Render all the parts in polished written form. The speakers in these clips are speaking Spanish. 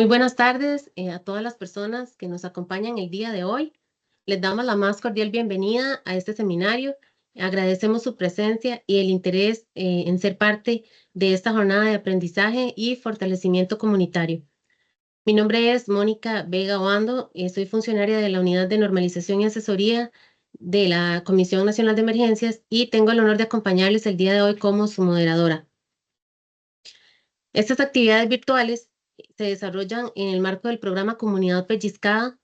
Muy buenas tardes a todas las personas que nos acompañan el día de hoy. Les damos la más cordial bienvenida a este seminario. Agradecemos su presencia y el interés en ser parte de esta jornada de aprendizaje y fortalecimiento comunitario. Mi nombre es Mónica Vega Obando y soy funcionaria de la Unidad de Normalización y Asesoría de la Comisión Nacional de Emergencias y tengo el honor de acompañarles el día de hoy como su moderadora. Estas actividades virtuales se desarrollan en el marco del programa Comunidad Pellizcada,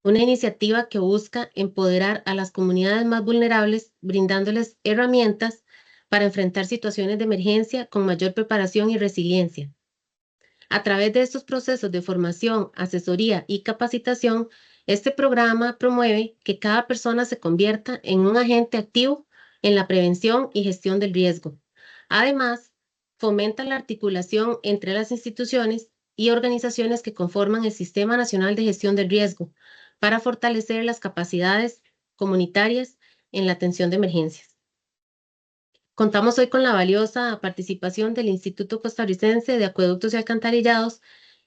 una iniciativa que busca empoderar a las comunidades más vulnerables, brindándoles herramientas para enfrentar situaciones de emergencia con mayor preparación y resiliencia. A través de estos procesos de formación, asesoría y capacitación, este programa promueve que cada persona se convierta en un agente activo en la prevención y gestión del riesgo. Además, fomenta la articulación entre las instituciones y organizaciones que conforman el Sistema Nacional de Gestión del Riesgo para fortalecer las capacidades comunitarias en la atención de emergencias. Contamos hoy con la valiosa participación del Instituto Costarricense de Acueductos y Alcantarillados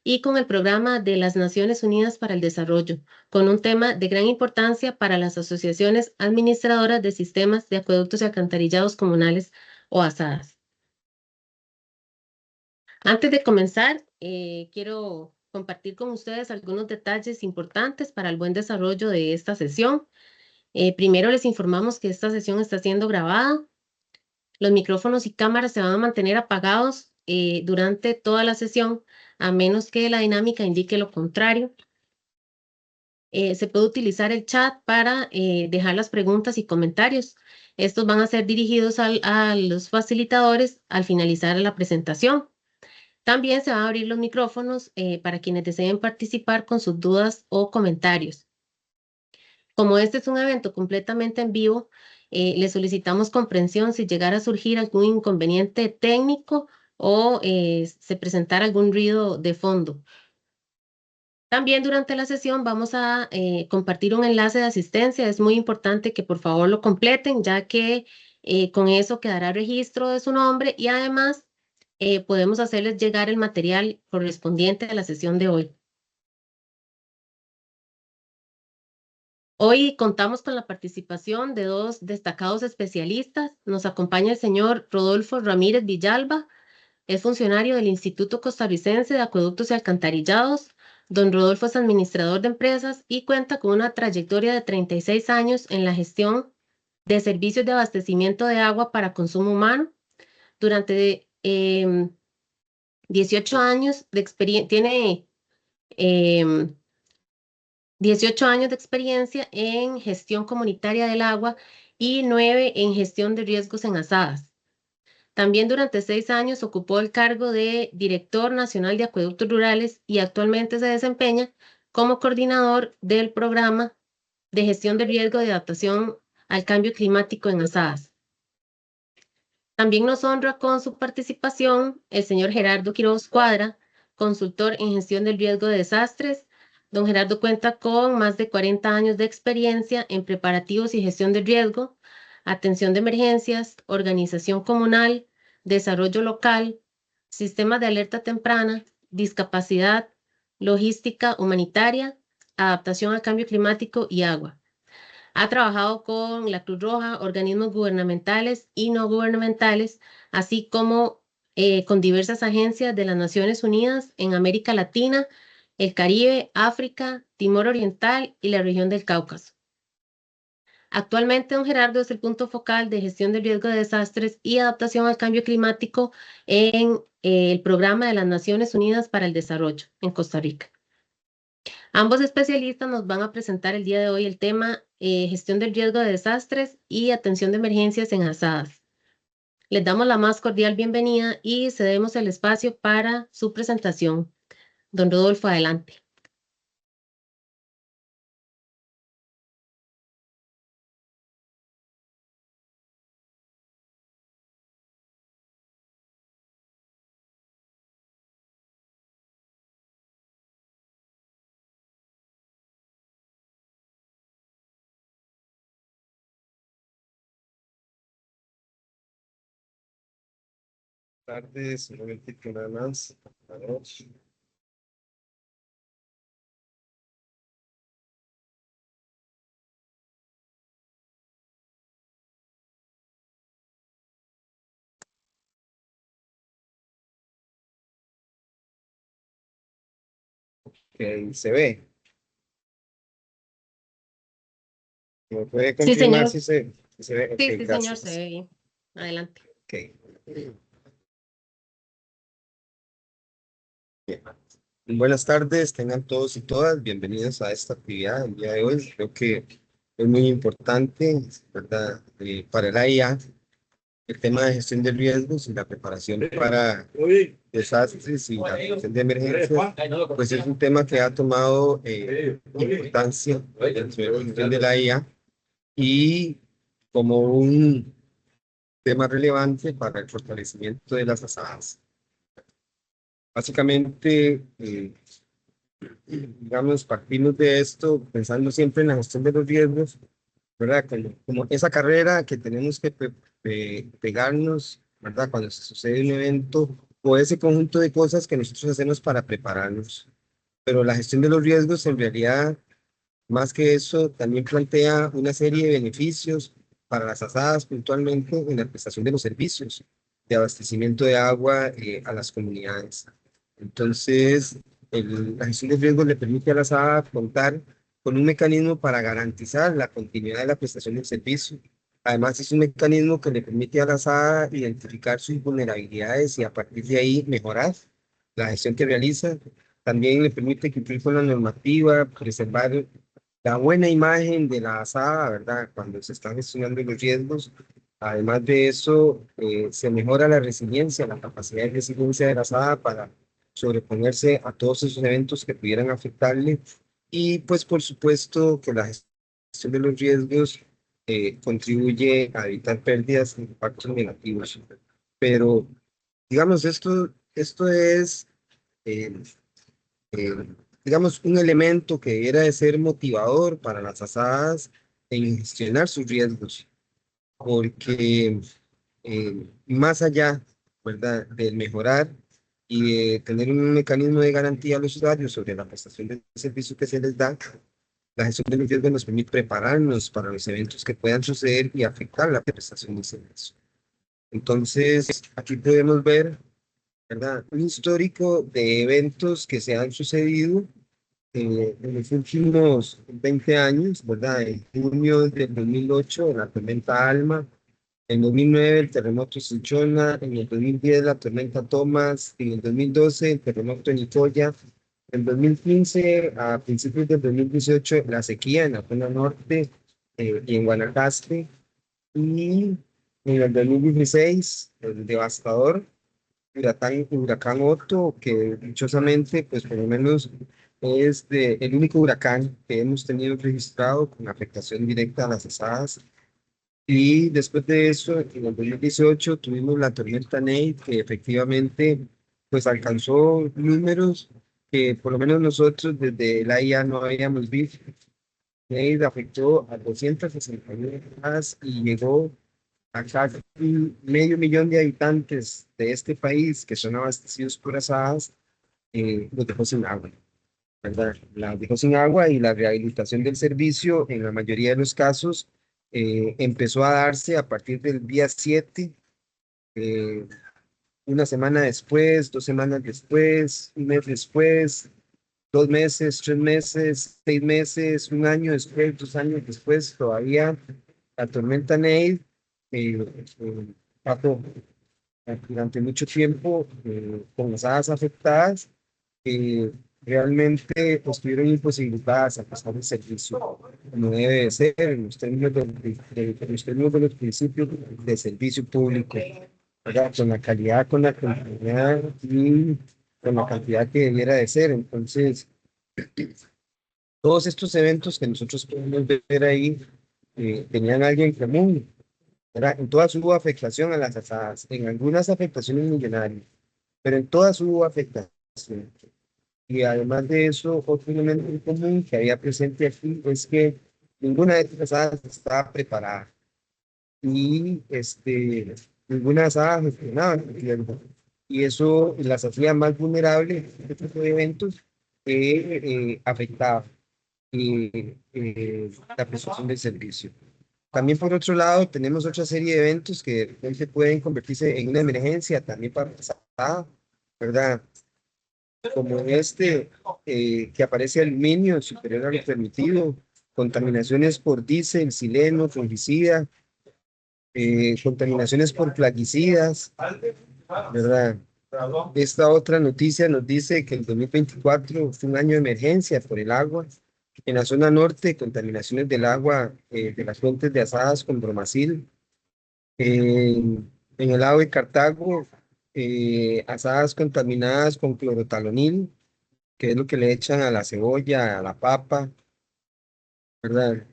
y con el Programa de las Naciones Unidas para el Desarrollo, con un tema de gran importancia para las asociaciones administradoras de sistemas de acueductos y alcantarillados comunales o ASADAS. Antes de comenzar, quiero compartir con ustedes algunos detalles importantes para el buen desarrollo de esta sesión. Primero les informamos que esta sesión está siendo grabada. Los micrófonos y cámaras se van a mantener apagados durante toda la sesión, a menos que la dinámica indique lo contrario. Se puede utilizar el chat para dejar las preguntas y comentarios. Estos van a ser dirigidos a los facilitadores al finalizar la presentación. También se van a abrir los micrófonos para quienes deseen participar con sus dudas o comentarios. Como este es un evento completamente en vivo, le solicitamos comprensión si llegara a surgir algún inconveniente técnico o se presentara algún ruido de fondo. También durante la sesión vamos a compartir un enlace de asistencia. Es muy importante que por favor lo completen, ya que con eso quedará registro de su nombre y además podemos hacerles llegar el material correspondiente a la sesión de hoy. Hoy contamos con la participación de dos destacados especialistas. Nos acompaña el señor Rodolfo Ramírez Villalba, es funcionario del Instituto Costarricense de Acueductos y Alcantarillados. Don Rodolfo es administrador de empresas y cuenta con una trayectoria de 36 años en la gestión de servicios de abastecimiento de agua para consumo humano. Durante 18 años de experiencia, tiene 18 años de experiencia en gestión comunitaria del agua y 9 en gestión de riesgos en asadas. También durante 6 años ocupó el cargo de director nacional de acueductos rurales y actualmente se desempeña como coordinador del programa de gestión de riesgo de adaptación al cambio climático en asadas. También nos honra con su participación el señor Gerardo Quiroz Cuadra, consultor en gestión del riesgo de desastres. Don Gerardo cuenta con más de 40 años de experiencia en preparativos y gestión de riesgo, atención de emergencias, organización comunal, desarrollo local, sistemas de alerta temprana, discapacidad, logística humanitaria, adaptación al cambio climático y agua. Ha trabajado con la Cruz Roja, organismos gubernamentales y no gubernamentales, así como con diversas agencias de las Naciones Unidas en América Latina, el Caribe, África, Timor Oriental y la región del Cáucaso. Actualmente, don Gerardo es el punto focal de gestión de riesgo de desastres y adaptación al cambio climático en el Programa de las Naciones Unidas para el Desarrollo en Costa Rica. Ambos especialistas nos van a presentar el día de hoy el tema gestión del riesgo de desastres y atención de emergencias en asadas. Les damos la más cordial bienvenida y cedemos el espacio para su presentación. Don Rodolfo, adelante. Tardes, un momentito nada más. A ver. Ok, se ve. ¿Me puede Sí, confirmar señor. si se ve? Sí, Ok, sí, señor, se gracias. ve bien. Adelante. Ok. Bien. Buenas tardes, tengan todos y todas bienvenidos a esta actividad del día de hoy. Creo que es muy importante, ¿verdad? Para el AIA, el tema de gestión de riesgos y la preparación para desastres y la gestión de emergencias, pues es un tema que ha tomado importancia dentro de la gestión de la IA y como un tema relevante para el fortalecimiento de las asadas. Básicamente, digamos, partimos de esto pensando siempre en la gestión de los riesgos, ¿verdad? Como esa carrera que tenemos que pegarnos, ¿verdad? Cuando se sucede un evento o ese conjunto de cosas que nosotros hacemos para prepararnos. Pero la gestión de los riesgos, en realidad, más que eso, también plantea una serie de beneficios para las asadas puntualmente en la prestación de los servicios de abastecimiento de agua a las comunidades. Entonces, la gestión de riesgos le permite a la asada contar con un mecanismo para garantizar la continuidad de la prestación del servicio. Además, es un mecanismo que le permite a la asada identificar sus vulnerabilidades y a partir de ahí mejorar la gestión que realiza. También le permite cumplir con la normativa, preservar la buena imagen de la asada, ¿verdad? Cuando se están gestionando los riesgos. Además de eso, se mejora la resiliencia, la capacidad de resiliencia de la asada para sobreponerse a todos esos eventos que pudieran afectarle. Y pues por supuesto que la gestión de los riesgos contribuye a evitar pérdidas e impactos negativos. Pero digamos, esto es eh, eh, digamos, un elemento que debiera de ser motivador para las asadas en gestionar sus riesgos, porque más allá, ¿verdad?, de mejorar y de tener un mecanismo de garantía a los usuarios sobre la prestación del servicio que se les da, la gestión de los riesgos nos permite prepararnos para los eventos que puedan suceder y afectar la prestación del servicio. Entonces, aquí podemos ver, ¿verdad?, un histórico de eventos que se han sucedido en los últimos 20 años, ¿verdad? En junio del 2008, la tormenta Alma, en 2009 el terremoto Cinchona, en el 2010 la tormenta Thomas, en el 2012 el terremoto en Nicoya, en 2015, a principios del 2018, la sequía en la zona norte y en Guanacaste, y en el 2016 el devastador huracán Otto, que dichosamente, pues por lo menos es el único huracán que hemos tenido registrado con afectación directa a las asadas. Y después de eso, en el 2018 tuvimos la tormenta Nate, que efectivamente pues alcanzó números que por lo menos nosotros desde la IA no habíamos visto. Nate afectó a 261 casas y llegó a casi medio millón de habitantes de este país que son abastecidos por asadas, los dejó sin agua, ¿verdad? Las dejó sin agua y la rehabilitación del servicio, en la mayoría de los casos, empezó a darse a partir del día 7, eh, una semana después, 2 semanas después, un mes después, 2 meses, 3 meses, 6 meses, un año después, 2 años después, todavía la tormenta Nate pasó durante mucho tiempo con las aves afectadas, eh, realmente estuvieron imposibilitadas a prestar el servicio como debe de ser en los términos en los términos de los principios de servicio público, ¿verdad? Con la calidad, con la continuidad y con la cantidad que debiera de ser. Entonces, todos estos eventos que nosotros podemos ver ahí tenían algo en común, ¿verdad? En todas hubo afectación a las asadas, en algunas afectaciones millonarias, pero en todas hubo afectación. Y además de eso, otro elemento en común que había presente aquí es que ninguna de estas asadas estaba preparada y ninguna asada gestionaba el riesgo. Y eso las hacía más vulnerables a este tipo de eventos que afectaba la prestación del servicio. También por otro lado, tenemos otra serie de eventos que de repente pueden convertirse en una emergencia también para la asada, ¿verdad? como que aparece aluminio superior a lo permitido, contaminaciones por diésel, sileno, fungicida, contaminaciones por plaguicidas, ¿verdad? Esta otra noticia nos dice que el 2024 fue un año de emergencia por el agua. En la zona norte, contaminaciones del agua de las fuentes de asadas con bromacil. En el lado de Cartago, asadas contaminadas con clorotalonil, que es lo que le echan a la cebolla, a la papa, ¿verdad?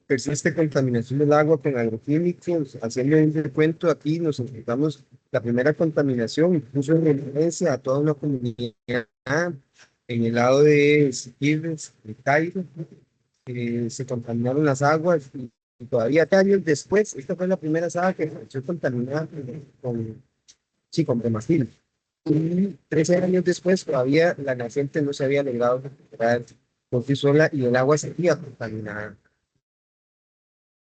Persiste contaminación del agua con agroquímicos. Haciendo un recuento, aquí nos encontramos la primera contaminación, puso en evidencia a toda una comunidad en el lado de Siquirres, de Cairo, se contaminaron las aguas y todavía 3 años después, esta fue la primera saga que apareció contaminada sí, con bromacil. Y 13 años después, todavía la naciente no se había logrado recuperar por sí sola y el agua seguía contaminada.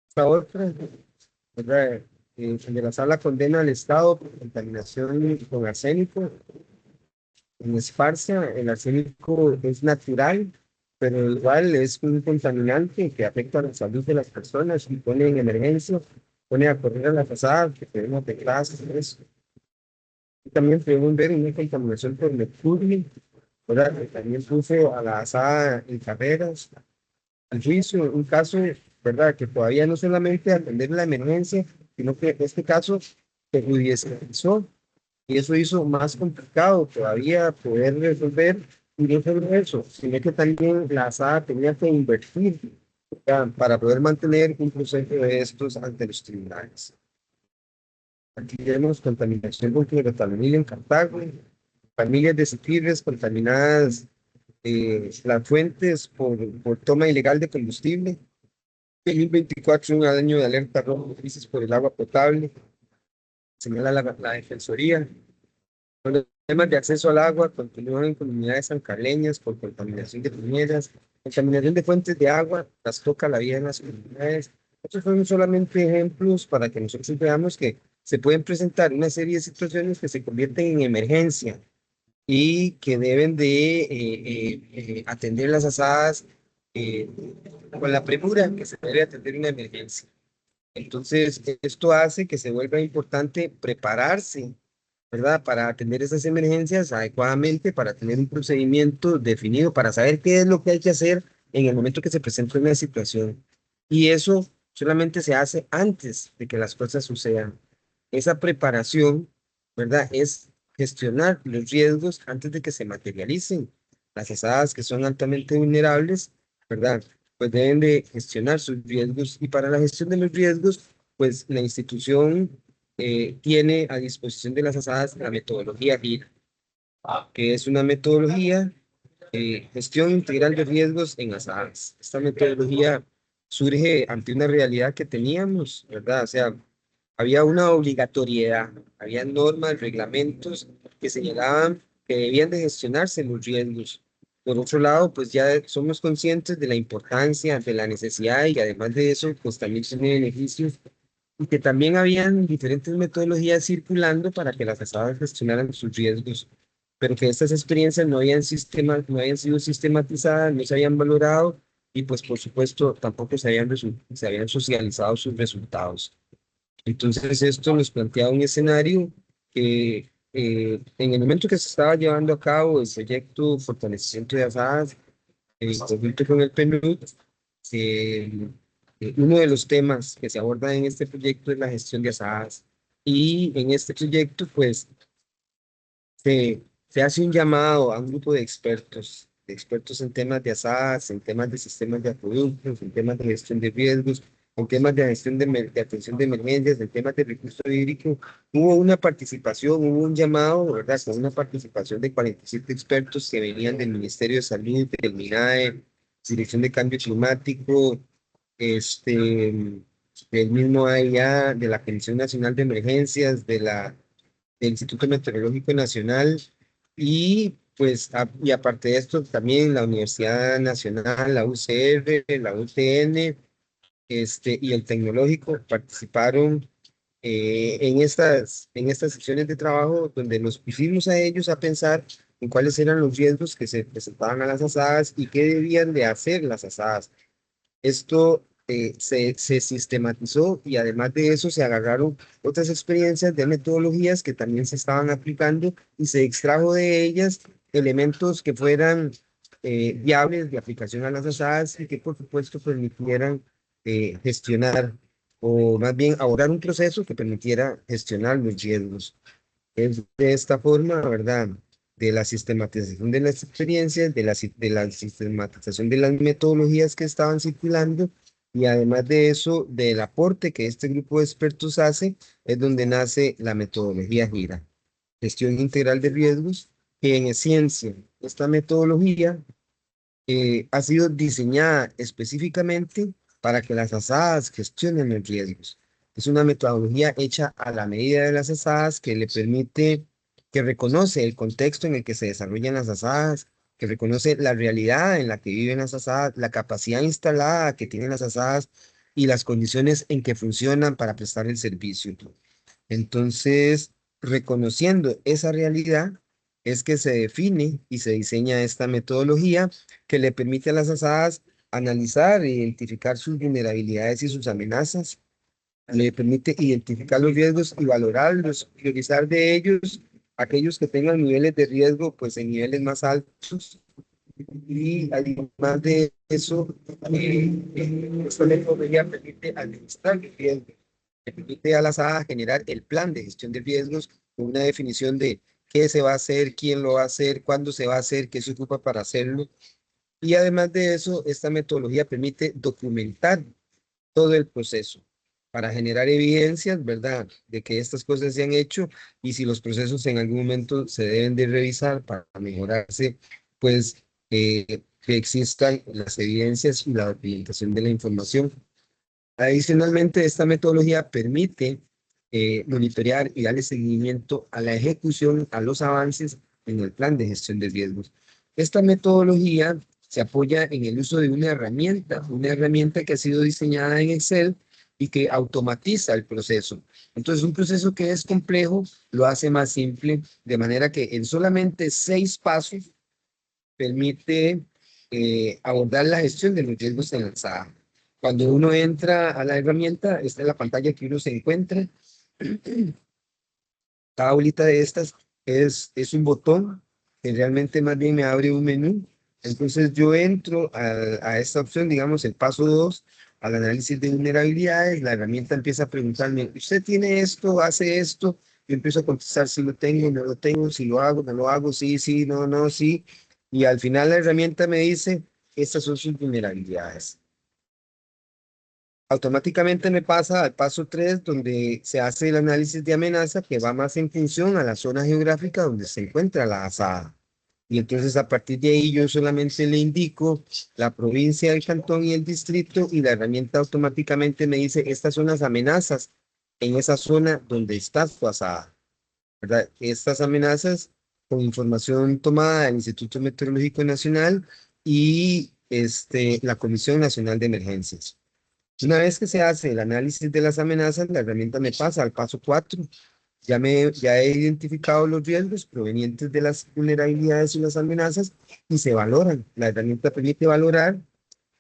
Esta otra, ¿verdad? De la sala condena al Estado por contaminación con arsénico. En Esparcia, el arsénico es natural, pero igual es un contaminante que afecta a la salud de las personas y pone en emergencia, pone a correr a la pasada, que tenemos de clases. Y también podemos ver una contaminación por mercurio, ¿verdad? Que también puso a la asada en carreras. Al juicio, un caso, ¿verdad? Que todavía no solamente atender la emergencia, sino que en este caso se judicializó y eso hizo más complicado todavía poder resolver y no solo eso, sino que también la ASA tenía que invertir, ¿verdad? Para poder mantener un proceso de estos ante los tribunales. Aquí tenemos contaminación con clorotalonil en Cartago, familias de civiles contaminadas, las fuentes por toma ilegal de combustible. 2024 es un año de alerta roja de crisis por el agua potable, señala la Defensoría. Los temas de acceso al agua continúan en comunidades sancarleñas por contaminación de piñeras, contaminación de fuentes de agua, trastoca la vida en las comunidades. Estos son solamente ejemplos para que nosotros veamos que se pueden presentar una serie de situaciones que se convierten en emergencia y que deben de atender las asadas eh, con la premura que se debe atender una emergencia. Entonces, esto hace que se vuelva importante prepararse, ¿verdad? Para atender esas emergencias adecuadamente, para tener un procedimiento definido, para saber qué es lo que hay que hacer en el momento que se presenta una situación. Y eso solamente se hace antes de que las cosas sucedan. Esa preparación, ¿verdad? Es gestionar los riesgos antes de que se materialicen. Las asadas que son altamente vulnerables, ¿verdad? Pues deben de gestionar sus riesgos y para la gestión de los riesgos, pues la institución tiene a disposición de las asadas la metodología GIR, que es una metodología gestión integral de riesgos en asadas. Esta metodología surge ante una realidad que teníamos, ¿verdad? O sea, había una obligatoriedad, había normas, reglamentos que señalaban que debían de gestionarse los riesgos. Por otro lado, pues ya somos conscientes de la importancia, de la necesidad y además de eso, pues también tiene beneficios y que también habían diferentes metodologías circulando para que las asadas gestionaran sus riesgos, pero que estas experiencias no habían sido sistematizadas, no se habían valorado y pues por supuesto tampoco se habían socializado sus resultados. Entonces esto nos plantea un escenario que en el momento que se estaba llevando a cabo el proyecto Fortalecimiento de Asadas, en conjunto con el PNUD, eh, uno de los temas que se aborda en este proyecto es la gestión de asadas. Y en este proyecto, pues, se hace un llamado a un grupo de expertos en temas de asadas, en temas de sistemas de acueductos, en temas de gestión de riesgos, en temas de gestión de atención de emergencias, en temas de recurso hídrico. Hubo una participación, hubo un llamado, ¿verdad? Con una participación de 47 expertos que venían del Ministerio de Salud, del MINAE, Dirección de Cambio Climático, del mismo AIA, de la Comisión Nacional de Emergencias, del Instituto Meteorológico Nacional y pues y aparte de esto también la Universidad Nacional, la UCR, la UTN, y el Tecnológico participaron en estas sesiones de trabajo donde nos pusimos a ellos a pensar en cuáles eran los riesgos que se presentaban a las asadas y qué debían de hacer las asadas. Esto se sistematizó y además de eso se agarraron otras experiencias de metodologías que también se estaban aplicando y se extrajo de ellas elementos que fueran viables de aplicación a las asadas y que por supuesto permitieran gestionar o más bien abordar un proceso que permitiera gestionar los riesgos. Es de esta forma, ¿verdad? De la sistematización de las experiencias, de la sistematización de las metodologías que estaban circulando y además de eso, del aporte que este grupo de expertos hace, es donde nace la metodología GIRA, gestión integral de riesgos, que en esencia, esta metodología ha sido diseñada específicamente para que las asadas gestionen los riesgos. Es una metodología hecha a la medida de las asadas que le permite, que reconoce el contexto en el que se desarrollan las asadas, que reconoce la realidad en la que viven las asadas, la capacidad instalada que tienen las asadas y las condiciones en que funcionan para prestar el servicio. Entonces, reconociendo esa realidad, es que se define y se diseña esta metodología que le permite a las asadas analizar e identificar sus vulnerabilidades y sus amenazas, le permite identificar los riesgos y valorarlos, priorizar de ellos aquellos que tengan niveles de riesgo pues en niveles más altos y además de eso, esta metodología permite administrar el riesgo, le permite a la SAA generar el plan de gestión de riesgos con una definición de qué se va a hacer, quién lo va a hacer, cuándo se va a hacer, qué se ocupa para hacerlo. Y además de eso, esta metodología permite documentar todo el proceso para generar evidencias, ¿verdad?, de que estas cosas se han hecho y si los procesos en algún momento se deben de revisar para mejorarse, pues que existan las evidencias y la documentación de la información. Adicionalmente, esta metodología permite monitorear y darle seguimiento a la ejecución, a los avances en el plan de gestión de riesgos. Esta metodología se apoya en el uso de una herramienta que ha sido diseñada en Excel y que automatiza el proceso. Entonces, un proceso que es complejo lo hace más simple, de manera que en solamente 6 pasos permite abordar la gestión de los riesgos en alzada. Cuando uno entra a la herramienta, esta es la pantalla que uno se encuentra. Cada bolita de estas es un botón que realmente más bien me abre un menú. Entonces yo entro a esta opción, digamos, el paso 2, al análisis de vulnerabilidades. La herramienta empieza a preguntarme, ¿usted tiene esto? ¿Hace esto? Yo empiezo a contestar si lo tengo, no lo tengo, si lo hago, no lo hago, sí, sí, no, no, sí. Y al final la herramienta me dice, estas son sus vulnerabilidades. Automáticamente me pasa al paso 3, donde se hace el análisis de amenaza que va más en función a la zona geográfica donde se encuentra la asada. Y entonces a partir de ahí yo solamente le indico la provincia, el cantón y el distrito y la herramienta automáticamente me dice estas son las amenazas en esa zona donde está tu asada, ¿verdad? Estas amenazas con información tomada del Instituto Meteorológico Nacional y la Comisión Nacional de Emergencias. Una vez que se hace el análisis de las amenazas, la herramienta me pasa al paso 4. Ya he identificado los riesgos provenientes de las vulnerabilidades y las amenazas y se valoran. La herramienta permite valorar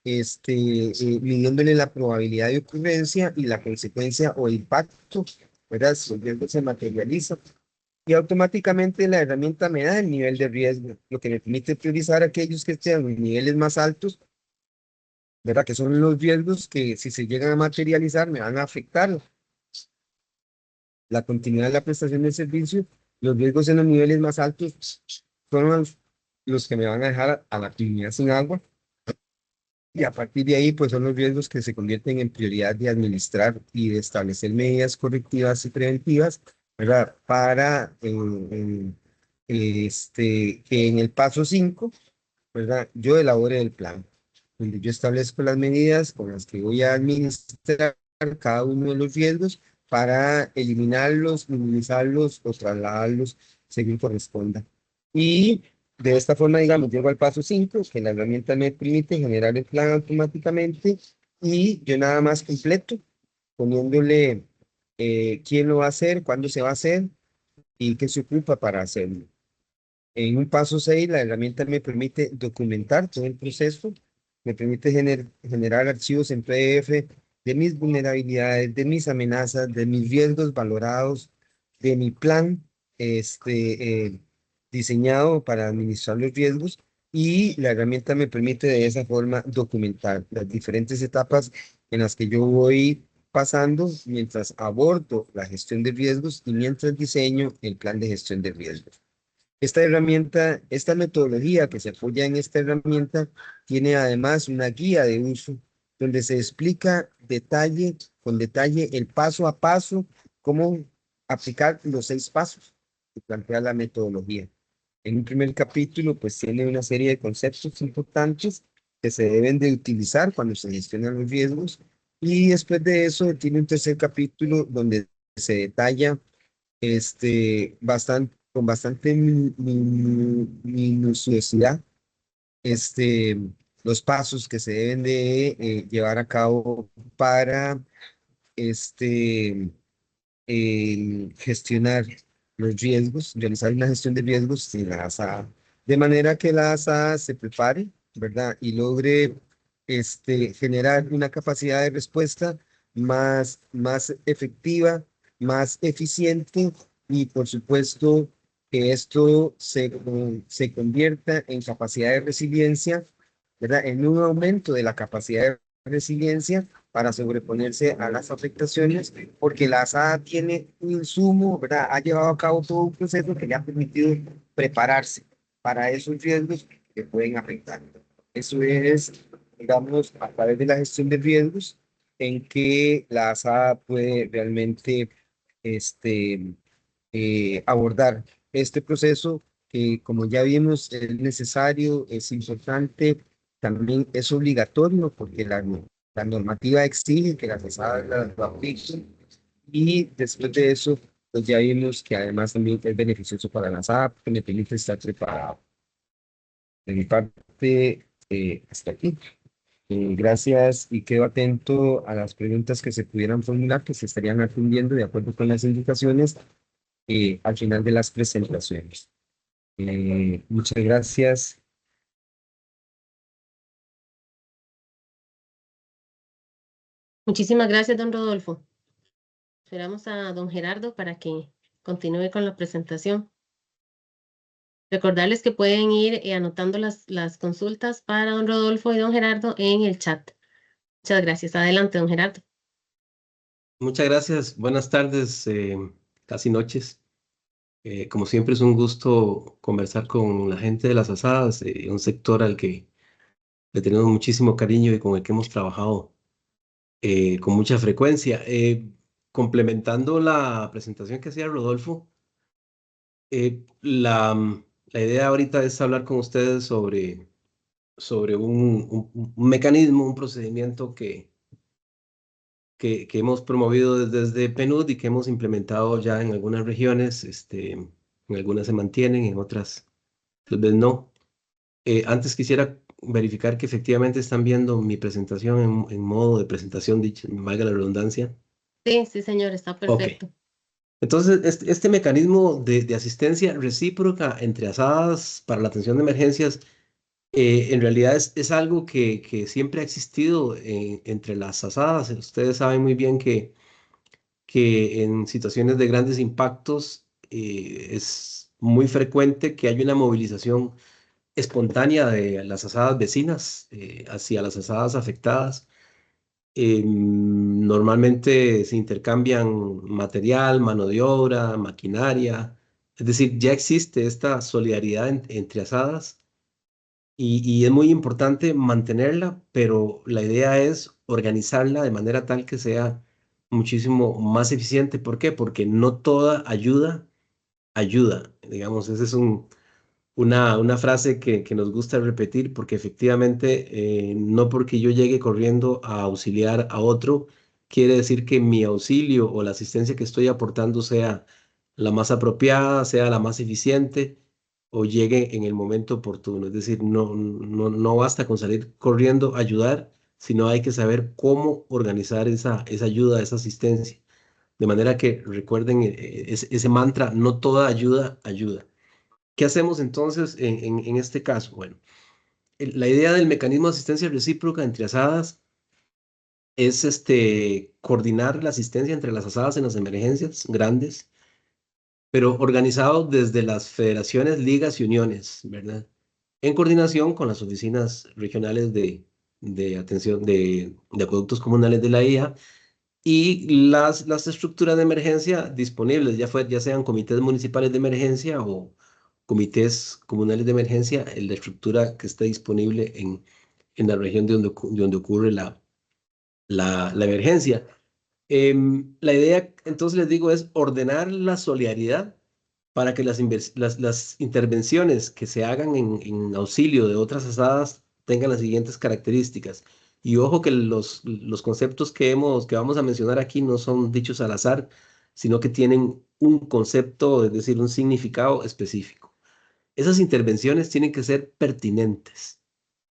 midiéndole la probabilidad de ocurrencia y la consecuencia o impacto, ¿verdad? Si el riesgo se materializa. Y automáticamente la herramienta me da el nivel de riesgo, lo que me permite priorizar aquellos que estén en niveles más altos, ¿verdad? Que son los riesgos que si se llegan a materializar me van a afectar la continuidad de la prestación del servicio. Los riesgos en los niveles más altos son los que me van a dejar a la comunidad sin agua. Y a partir de ahí, pues son los riesgos que se convierten en prioridad de administrar y de establecer medidas correctivas y preventivas, ¿verdad? Para que en el paso 5, ¿verdad? Yo elabore el plan, donde yo establezco las medidas con las que voy a administrar cada uno de los riesgos para eliminarlos, minimizarlos o trasladarlos según corresponda. Y de esta forma, digamos, llego al paso 5, que la herramienta me permite generar el plan automáticamente y yo nada más completo, poniéndole quién lo va a hacer, cuándo se va a hacer y qué se ocupa para hacerlo. En un paso 6, la herramienta me permite documentar todo el proceso, me permite generar archivos en PDF de mis vulnerabilidades, de mis amenazas, de mis riesgos valorados, de mi plan diseñado para administrar los riesgos, y la herramienta me permite de esa forma documentar las diferentes etapas en las que yo voy pasando mientras abordo la gestión de riesgos y mientras diseño el plan de gestión de riesgos. Esta herramienta, esta metodología que se apoya en esta herramienta, tiene además una guía de uso donde se explica con detalle el paso a paso, cómo aplicar los 6 pasos que plantea la metodología. En un primer capítulo, pues tiene una serie de conceptos importantes que se deben de utilizar cuando se gestionan los riesgos, y después de eso tiene un tercer capítulo donde se detalla con bastante minuciosidad, este, los pasos que se deben de llevar a cabo para este, gestionar los riesgos, realizar una gestión de riesgos en la ASA, de manera que la ASA se prepare, ¿verdad? Y logre generar una capacidad de respuesta más efectiva, más eficiente, y por supuesto que esto se convierta en capacidad de resiliencia, ¿verdad? En un aumento de la capacidad de resiliencia para sobreponerse a las afectaciones, porque la ASAA tiene un insumo, ¿verdad? Ha llevado a cabo todo un proceso que le ha permitido prepararse para esos riesgos que pueden afectar. Eso es, digamos, a través de la gestión de riesgos en que la ASAA puede realmente este, abordar este proceso que, como ya vimos, es necesario, es importante, también es obligatorio porque la normativa exige que las ASAdas lo apliquen, y después de eso, pues ya vimos que además también es beneficioso para la ASAD porque me permite estar preparado. De mi parte, hasta aquí. Gracias, y quedo atento a las preguntas que se pudieran formular, que se estarían atendiendo de acuerdo con las indicaciones al final de las presentaciones. Muchas gracias. Muchísimas gracias, don Rodolfo. Esperamos a don Gerardo para que continúe con la presentación. Recordarles que pueden ir anotando las consultas para don Rodolfo y don Gerardo en el chat. Muchas gracias. Adelante, don Gerardo. Muchas gracias. Buenas tardes, casi noches. Como siempre es un gusto conversar con la gente de las asadas, un sector al que le tenemos muchísimo cariño y con el que hemos trabajado con mucha frecuencia. Complementando la presentación que hacía Rodolfo, la idea ahorita es hablar con ustedes sobre un mecanismo, un procedimiento que hemos promovido desde PNUD y que hemos implementado ya en algunas regiones. En algunas se mantienen, en otras tal vez no. Antes quisiera verificar que efectivamente están viendo mi presentación en modo de presentación, valga la redundancia. Sí, sí, señor, está perfecto. Ok. Entonces, este mecanismo de asistencia recíproca entre asadas para la atención de emergencias, en realidad es algo que siempre ha existido entre las asadas. Ustedes saben muy bien que en situaciones de grandes impactos es muy frecuente que haya una movilización espontánea de las asadas vecinas hacia las asadas afectadas. Normalmente se intercambian material, mano de obra, maquinaria. Es decir, ya existe esta solidaridad entre asadas, y es muy importante mantenerla, pero la idea es organizarla de manera tal que sea muchísimo más eficiente. ¿Por qué? Porque no toda ayuda ayuda. Digamos, esa es una frase que nos gusta repetir, porque efectivamente no porque yo llegue corriendo a auxiliar a otro, quiere decir que mi auxilio o la asistencia que estoy aportando sea la más apropiada, sea la más eficiente o llegue en el momento oportuno. Es decir, no basta con salir corriendo a ayudar, sino hay que saber cómo organizar esa ayuda, esa asistencia. De manera que recuerden ese mantra: no toda ayuda ayuda. ¿Qué hacemos entonces en este caso? Bueno, la idea del mecanismo de asistencia recíproca entre asadas es coordinar la asistencia entre las asadas en las emergencias grandes, pero organizado desde las federaciones, ligas y uniones, ¿verdad? En coordinación con las oficinas regionales de atención de acueductos comunales de la IA y las estructuras de emergencia disponibles, ya sean comités municipales de emergencia o comités comunales de emergencia, en la estructura que esté disponible en la región de donde ocurre la emergencia. La idea, entonces les digo, es ordenar la solidaridad para que las intervenciones que se hagan en auxilio de otras asadas tengan las siguientes características. Y ojo que los conceptos que vamos a mencionar aquí no son dichos al azar, sino que tienen un concepto, es decir, un significado específico. Esas intervenciones tienen que ser pertinentes.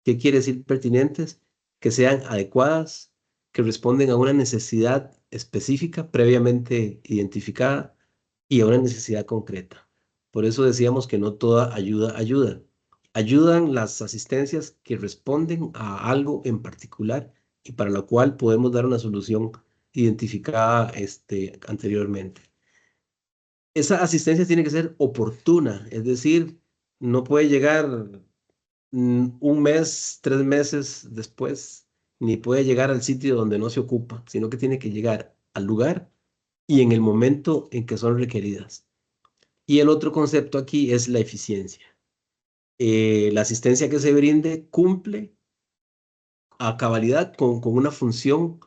¿Qué quiere decir pertinentes? Que sean adecuadas, que responden a una necesidad específica previamente identificada y a una necesidad concreta. Por eso decíamos que no toda ayuda ayuda. Ayudan las asistencias que responden a algo en particular y para lo cual podemos dar una solución identificada anteriormente. Esa asistencia tiene que ser oportuna, es decir, no puede llegar un mes, 3 meses después, ni puede llegar al sitio donde no se ocupa, sino que tiene que llegar al lugar y en el momento en que son requeridas. Y el otro concepto aquí es la eficiencia. La asistencia que se brinde cumple a cabalidad con una función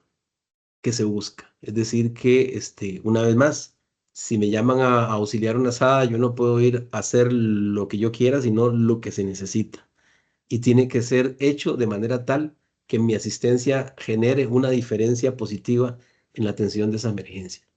que se busca. Es decir, que una vez más, si me llaman a auxiliar una asada, yo no puedo ir a hacer lo que yo quiera, sino lo que se necesita. Y tiene que ser hecho de manera tal que mi asistencia genere una diferencia positiva en la atención de esa emergencia.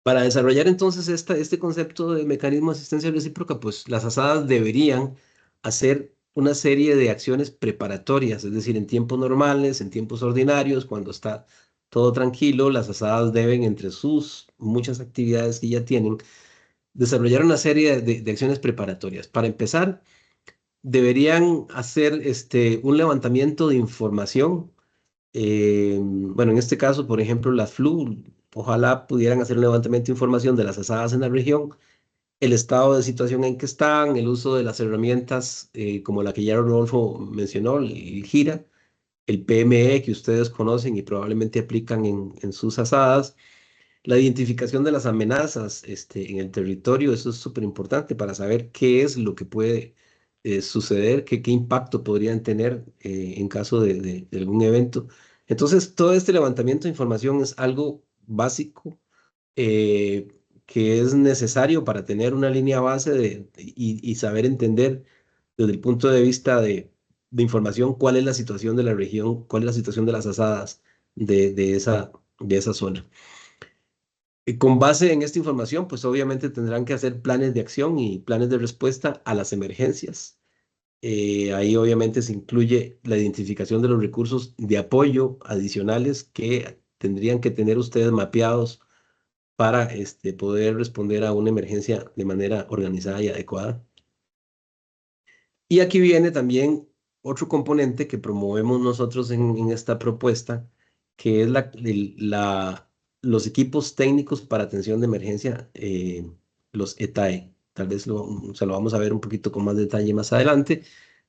Para desarrollar entonces este concepto de mecanismo de asistencia recíproca, pues las asadas deberían hacer una serie de acciones preparatorias, es decir, en tiempos normales, en tiempos ordinarios, cuando está todo tranquilo, las asadas deben, entre sus muchas actividades que ya tienen, desarrollar una serie de acciones preparatorias. Para empezar, deberían hacer un levantamiento de información. Bueno, en este caso, por ejemplo, las FLU, ojalá pudieran hacer un levantamiento de información de las asadas en la región, el estado de situación en que están, el uso de las herramientas como la que ya Rodolfo mencionó, el GIRA, el PME que ustedes conocen y probablemente aplican en sus asadas, la identificación de las amenazas en el territorio, eso es súper importante para saber qué es lo que puede suceder, qué impacto podrían tener en caso de algún evento. Entonces, todo este levantamiento de información es algo básico eh, que es necesario para tener una línea base y saber entender desde el punto de vista de información cuál es la situación de la región, cuál es la situación de las asadas de esa zona. Con base en esta información, pues obviamente tendrán que hacer planes de acción y planes de respuesta a las emergencias. Ahí obviamente se incluye la identificación de los recursos de apoyo adicionales que tendrían que tener ustedes mapeados para poder responder a una emergencia de manera organizada y adecuada. Y aquí viene también otro componente que promovemos nosotros en esta propuesta, que es los equipos técnicos para atención de emergencia, los ETAE. Tal vez se lo vamos a ver un poquito con más detalle más adelante,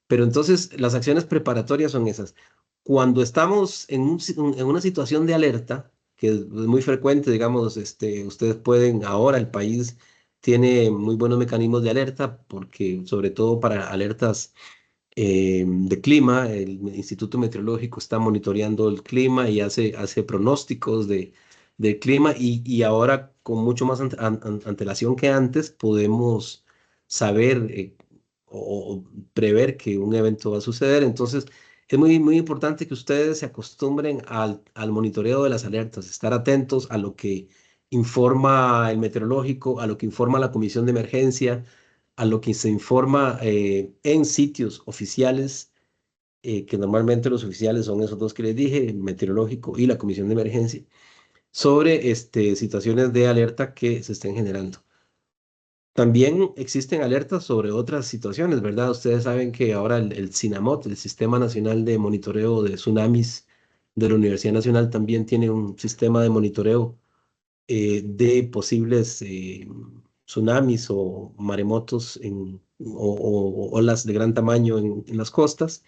pero entonces las acciones preparatorias son esas. Cuando estamos en una situación de alerta, que es muy frecuente, digamos, ustedes pueden, ahora el país tiene muy buenos mecanismos de alerta, porque sobre todo para alertas de clima, el Instituto Meteorológico está monitoreando el clima y hace pronósticos del clima y ahora con mucho más antelación que antes podemos saber o prever que un evento va a suceder. Entonces, es muy, muy importante que ustedes se acostumbren al monitoreo de las alertas, estar atentos a lo que informa el meteorológico, a lo que informa la comisión de emergencia, a lo que se informa en sitios oficiales, que normalmente los oficiales son esos dos que les dije, el meteorológico y la comisión de emergencia, sobre situaciones de alerta que se estén generando. También existen alertas sobre otras situaciones, ¿verdad? Ustedes saben que ahora el CINAMOT, el Sistema Nacional de Monitoreo de Tsunamis de la Universidad Nacional, también tiene un sistema de monitoreo de posibles tsunamis o maremotos o olas de gran tamaño en las costas,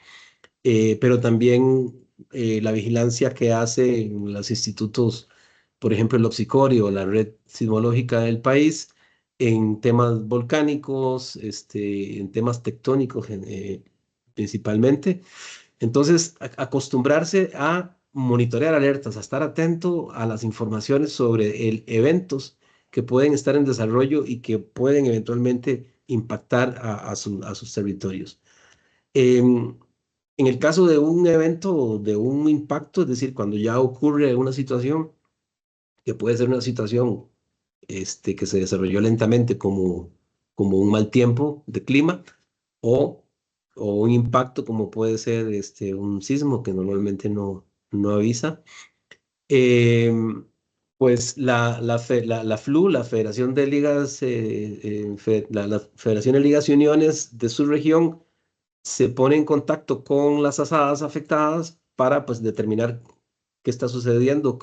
pero también la vigilancia que hacen los institutos, por ejemplo, el Opsicorio o la Red Sismológica del país, en temas volcánicos, en temas tectónicos principalmente. Entonces, acostumbrarse a monitorear alertas, a estar atento a las informaciones sobre eventos que pueden estar en desarrollo y que pueden eventualmente impactar a sus territorios. Em, en el caso de un evento, de un impacto, es decir, cuando ya ocurre una situación, que puede ser una situación que se desarrolló lentamente como un mal tiempo de clima, o, o un impacto como puede ser un sismo que normalmente no avisa. Em, pues la FLU, la Federación de Ligas, la Federación de Ligas y Uniones de su región, se pone en contacto con las asadas afectadas para pues determinar qué está sucediendo,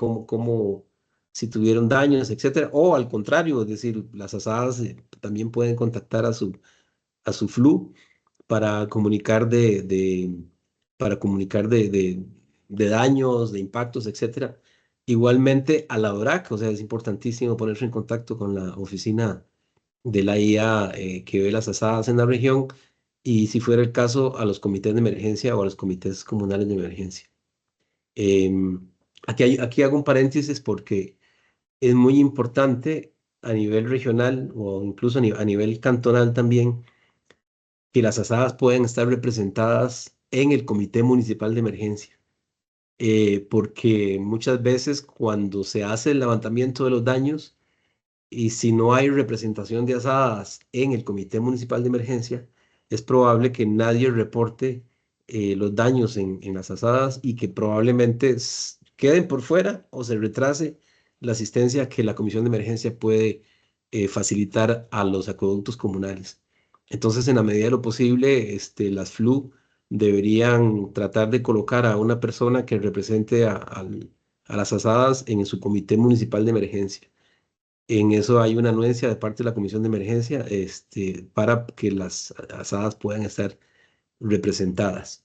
si tuvieron daños, etcétera, o al contrario, es decir, las asadas también pueden contactar a su FLU para comunicar de daños, de impactos, etcétera. Igualmente a la ORAC, o sea, es importantísimo ponerse en contacto con la oficina de la IA que ve las asadas en la región, y si fuera el caso, a los comités de emergencia o a los comités comunales de emergencia. Em, aquí hago un paréntesis porque es muy importante a nivel regional o incluso a nivel cantonal también que las asadas puedan estar representadas en el comité municipal de emergencia. Porque muchas veces cuando se hace el levantamiento de los daños, y si no hay representación de asadas en el Comité Municipal de Emergencia, es probable que nadie reporte los daños en las asadas y que probablemente queden por fuera o se retrase la asistencia que la Comisión de Emergencia puede facilitar a los acueductos comunales. Entonces, en la medida de lo posible, las FLU deberían tratar de colocar a una persona que represente a las asadas en su Comité Municipal de Emergencia. En eso hay una anuencia de parte de la Comisión de Emergencia, para que las asadas puedan estar representadas.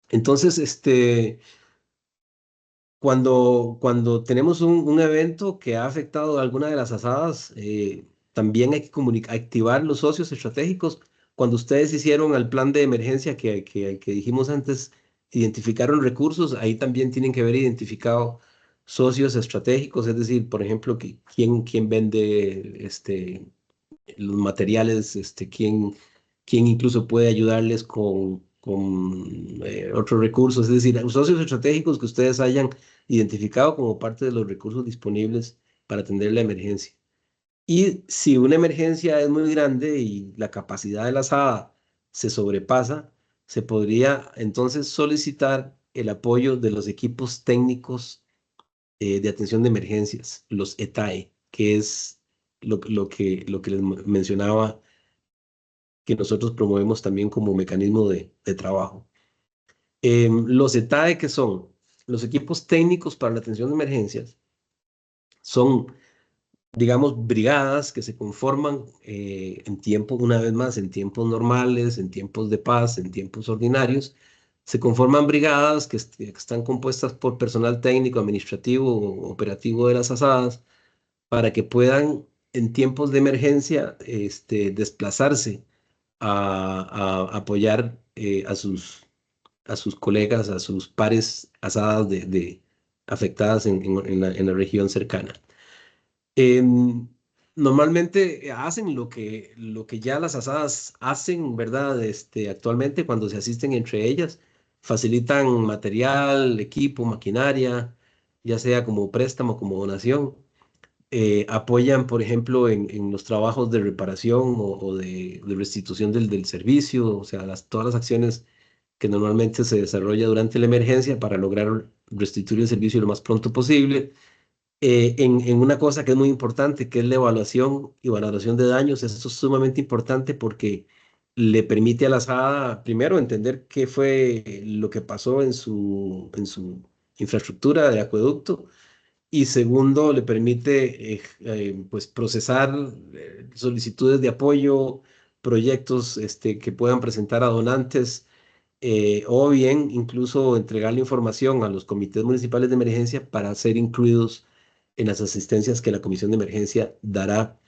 Entonces, cuando tenemos un evento que ha afectado a alguna de las asadas, también hay que activar los socios estratégicos. Cuando ustedes hicieron el plan de emergencia que dijimos antes, identificaron recursos, ahí también tienen que haber identificado socios estratégicos, es decir, por ejemplo, quién vende los materiales, quién incluso puede ayudarles con otros recursos, es decir, socios estratégicos que ustedes hayan identificado como parte de los recursos disponibles para atender la emergencia. Y si una emergencia es muy grande y la capacidad de la SADA se sobrepasa, se podría entonces solicitar el apoyo de los equipos técnicos de atención de emergencias, los ETAE, que es lo que les mencionaba, que nosotros promovemos también como mecanismo de trabajo. Los ETAE, que son los equipos técnicos para la atención de emergencias, son, digamos, brigadas que se conforman en tiempos, una vez más, en tiempos normales, en tiempos de paz, en tiempos ordinarios. Se conforman brigadas que están compuestas por personal técnico, administrativo o operativo de las asadas, para que puedan, en tiempos de emergencia, desplazarse a apoyar a sus colegas, a sus pares asadas afectadas en la región cercana. Em, Normalmente hacen lo que ya las asadas hacen, ¿verdad? Actualmente, cuando se asisten entre ellas, facilitan material, equipo, maquinaria, ya sea como préstamo, como donación. Apoyan, por ejemplo, en los trabajos de reparación o de restitución del servicio, o sea, todas las acciones que normalmente se desarrolla durante la emergencia para lograr restituir el servicio lo más pronto posible. en una cosa que es muy importante, que es la evaluación y valoración de daños. Esto es sumamente importante porque le permite a la SADA, primero, entender qué fue lo que pasó en su infraestructura de acueducto, y segundo, le permite pues procesar solicitudes de apoyo, proyectos que puedan presentar a donantes, o bien incluso entregarle información a los comités municipales de emergencia para ser incluidos en las asistencias que la comisión de emergencia dará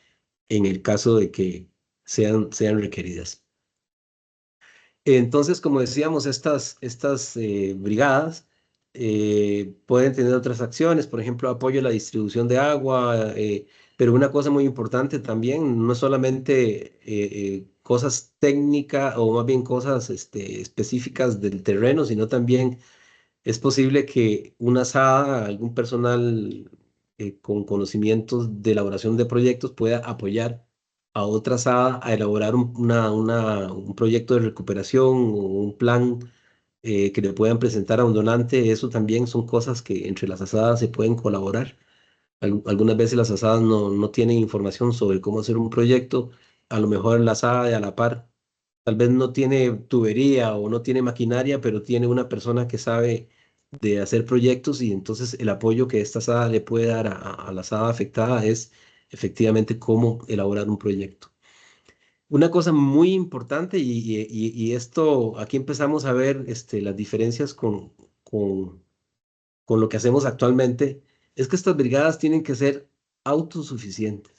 en el caso de que sean requeridas. Entonces, como decíamos, estas brigadas pueden tener otras acciones, por ejemplo, apoyo a la distribución de agua, pero una cosa muy importante también, no solamente cosas técnicas o más bien cosas específicas del terreno, sino también es posible que una SADA, algún personal con conocimientos de elaboración de proyectos pueda apoyar a otra SADA a elaborar un proyecto de recuperación o un plan que le puedan presentar a un donante. Eso también son cosas que entre las asadas se pueden colaborar. Algunas veces las asadas no tienen información sobre cómo hacer un proyecto. A lo mejor la asada de a la par tal vez no tiene tubería o no tiene maquinaria, pero tiene una persona que sabe de hacer proyectos, y entonces el apoyo que esta asada le puede dar a la asada afectada es efectivamente cómo elaborar un proyecto. Una cosa muy importante, y esto aquí empezamos a ver las diferencias con lo que hacemos actualmente, es que estas brigadas tienen que ser autosuficientes.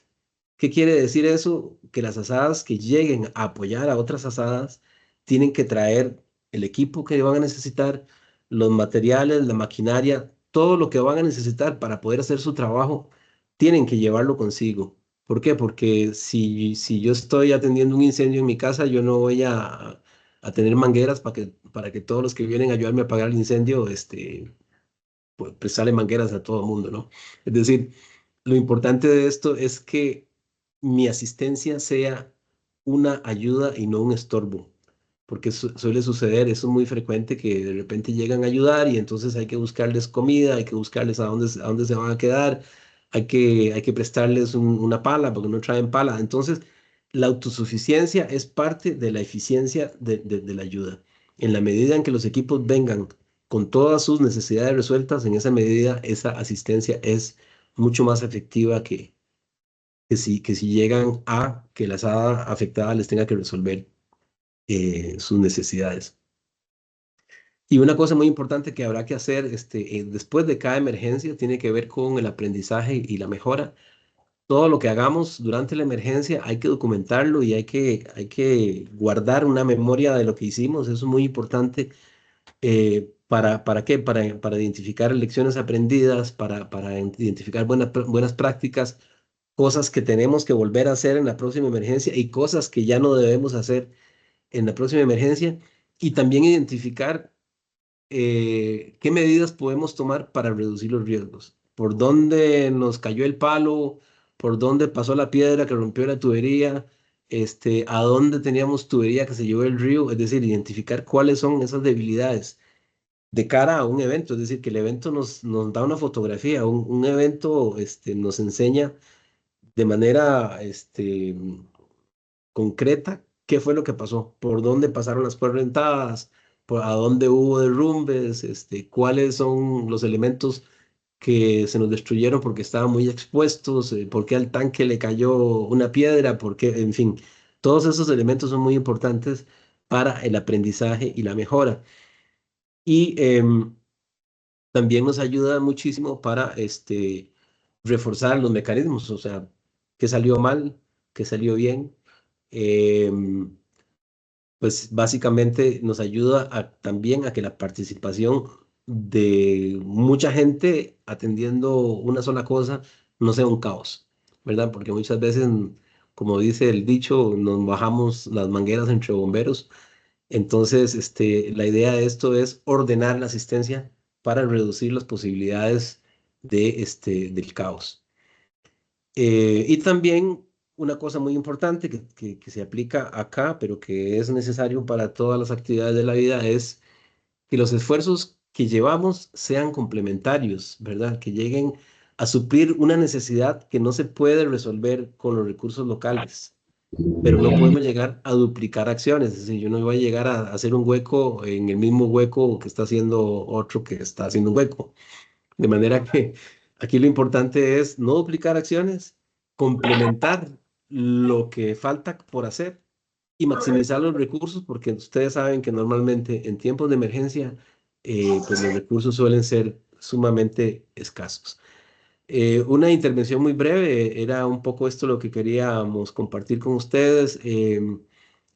¿Qué quiere decir eso? Que las asadas que lleguen a apoyar a otras asadas tienen que traer el equipo que van a necesitar, los materiales, la maquinaria, todo lo que van a necesitar para poder hacer su trabajo, tienen que llevarlo consigo. ¿Por qué? Porque si yo estoy atendiendo un incendio en mi casa, yo no voy a tener mangueras para que todos los que vienen a ayudarme a apagar el incendio, pues salen mangueras a todo el mundo, ¿no? Es decir, lo importante de esto es que mi asistencia sea una ayuda y no un estorbo, porque suele suceder, eso es muy frecuente, que de repente llegan a ayudar y entonces hay que buscarles comida, hay que buscarles a dónde se van a quedar, hay que prestarles una pala porque no traen pala. Entonces, la autosuficiencia es parte de la eficiencia de la ayuda. En la medida en que los equipos vengan con todas sus necesidades resueltas, en esa medida esa asistencia es mucho más efectiva que si llegan a que la asada afectada les tenga que resolver sus necesidades. Y una cosa muy importante que habrá que hacer después de cada emergencia tiene que ver con el aprendizaje y la mejora. Todo lo que hagamos durante la emergencia hay que documentarlo y hay que guardar una memoria de lo que hicimos. Eso es muy importante. ¿Para qué? Para identificar lecciones aprendidas, para identificar buenas prácticas, cosas que tenemos que volver a hacer en la próxima emergencia y cosas que ya no debemos hacer en la próxima emergencia, y también identificar qué medidas podemos tomar para reducir los riesgos. ¿Por dónde nos cayó el palo? ¿Por dónde pasó la piedra que rompió la tubería? ¿A dónde teníamos tubería que se llevó el río? Es decir, identificar cuáles son esas debilidades de cara a un evento. Es decir, que el evento nos da una fotografía, un evento nos enseña de manera concreta qué fue lo que pasó, por dónde pasaron las correntadas, a dónde hubo derrumbes, cuáles son los elementos que se nos destruyeron porque estaban muy expuestos, por qué al tanque le cayó una piedra, por qué, en fin, todos esos elementos son muy importantes para el aprendizaje y la mejora. Y también nos ayuda muchísimo para reforzar los mecanismos, o sea, qué salió mal, qué salió bien. em, pues básicamente nos ayuda también a que la participación de mucha gente atendiendo una sola cosa no sea un caos, ¿verdad? Porque muchas veces, como dice el dicho, nos bajamos las mangueras entre bomberos. Entonces, la idea de esto es ordenar la asistencia para reducir las posibilidades del caos. Y también una cosa muy importante que se aplica acá, pero que es necesario para todas las actividades de la vida, es que los esfuerzos que llevamos sean complementarios, ¿verdad? Que lleguen a suplir una necesidad que no se puede resolver con los recursos locales. Pero no podemos llegar a duplicar acciones. Es decir, yo no voy a llegar a hacer un hueco en el mismo hueco que está haciendo otro que está haciendo un hueco. De manera que aquí lo importante es no duplicar acciones, complementar lo que falta por hacer y maximizar los recursos, porque ustedes saben que normalmente en tiempos de emergencia, pues los recursos suelen ser sumamente escasos. Una intervención muy breve, era un poco esto lo que queríamos compartir con ustedes.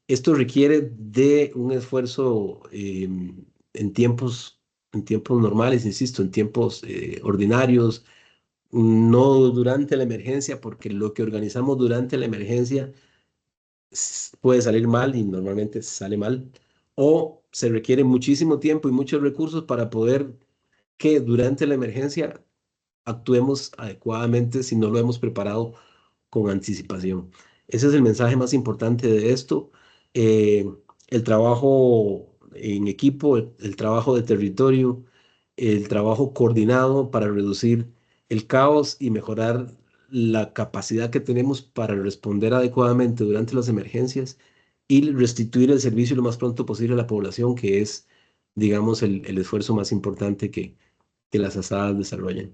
Esto requiere de un esfuerzo en tiempos normales, insisto, en tiempos ordinarios, no durante la emergencia, porque lo que organizamos durante la emergencia puede salir mal y normalmente sale mal, o se requiere muchísimo tiempo y muchos recursos para poder que durante la emergencia actuemos adecuadamente si no lo hemos preparado con anticipación. Ese es el mensaje más importante de esto. Eh, el trabajo en equipo, el trabajo de territorio, el trabajo coordinado para reducir el caos y mejorar la capacidad que tenemos para responder adecuadamente durante las emergencias y restituir el servicio lo más pronto posible a la población, que es, digamos, el esfuerzo más importante que las asadas desarrollan.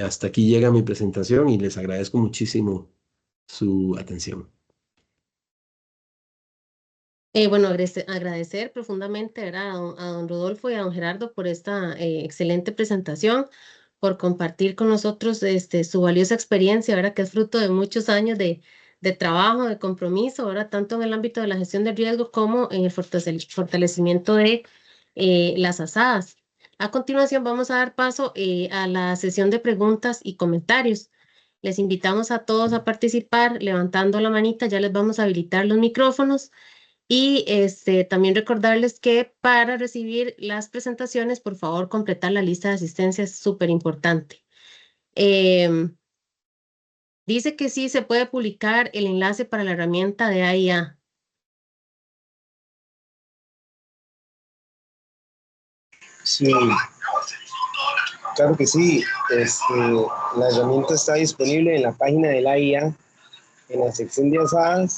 Hasta aquí llega mi presentación y les agradezco muchísimo su atención. Bueno, agradecer profundamente, ¿verdad? A don Rodolfo y a don Gerardo por esta excelente presentación, por compartir con nosotros su valiosa experiencia, ¿verdad? Que es fruto de muchos años de trabajo, de compromiso, ¿verdad? Tanto en el ámbito de la gestión de riesgo como en el fortalecimiento de las asadas. A continuación vamos a dar paso a la sesión de preguntas y comentarios. Les invitamos a todos a participar levantando la manita, ya les vamos a habilitar los micrófonos. Y también recordarles que para recibir las presentaciones, por favor, completar la lista de asistencia, es súper importante. Dice que sí se puede publicar el enlace para la herramienta de AIA. Sí, claro que sí. La herramienta está disponible en la página de la IA, en la sección de asadas,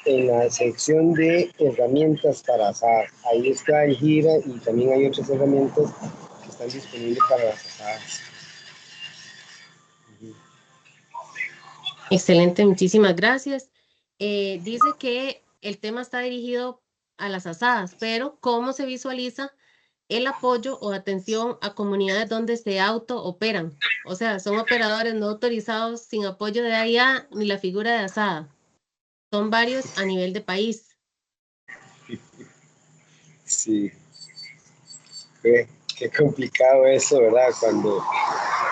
en la sección de herramientas para asadas. Ahí está el Gira y también hay otras herramientas que están disponibles para las asadas. Excelente, muchísimas gracias. Dice que el tema está dirigido a las asadas, pero ¿cómo se visualiza el apoyo o atención a comunidades donde se auto-operan? O sea, son operadores no autorizados sin apoyo de AIA ni la figura de asada. Son varios a nivel de país. Sí, qué complicado eso, ¿verdad?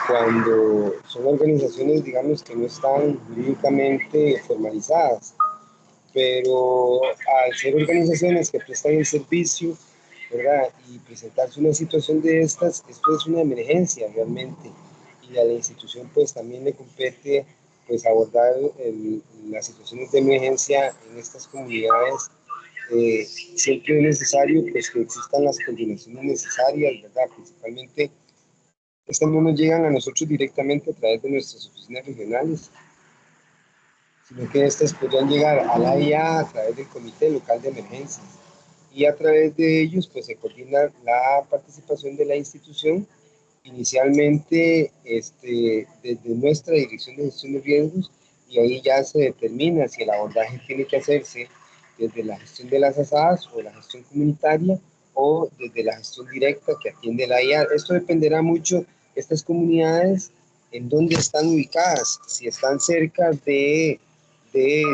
Cuando son organizaciones, digamos, que no están jurídicamente formalizadas, pero al ser organizaciones que prestan el servicio, ¿verdad? Y presentarse una situación de estas, esto es una emergencia realmente, y a la institución pues también le compete pues abordar las situaciones de emergencia en estas comunidades. Siempre es necesario pues que existan las coordinaciones necesarias, ¿verdad? Principalmente estas no nos llegan a nosotros directamente a través de nuestras oficinas regionales, sino que estas podrían llegar a la IA a través del Comité Local de Emergencias. Y a través de ellos pues se coordina la participación de la institución, inicialmente desde nuestra Dirección de Gestión de Riesgos, y ahí ya se determina si el abordaje tiene que hacerse desde la gestión de las asadas o la gestión comunitaria o desde la gestión directa que atiende la IA. Esto dependerá mucho, estas comunidades, en dónde están ubicadas, si están cerca de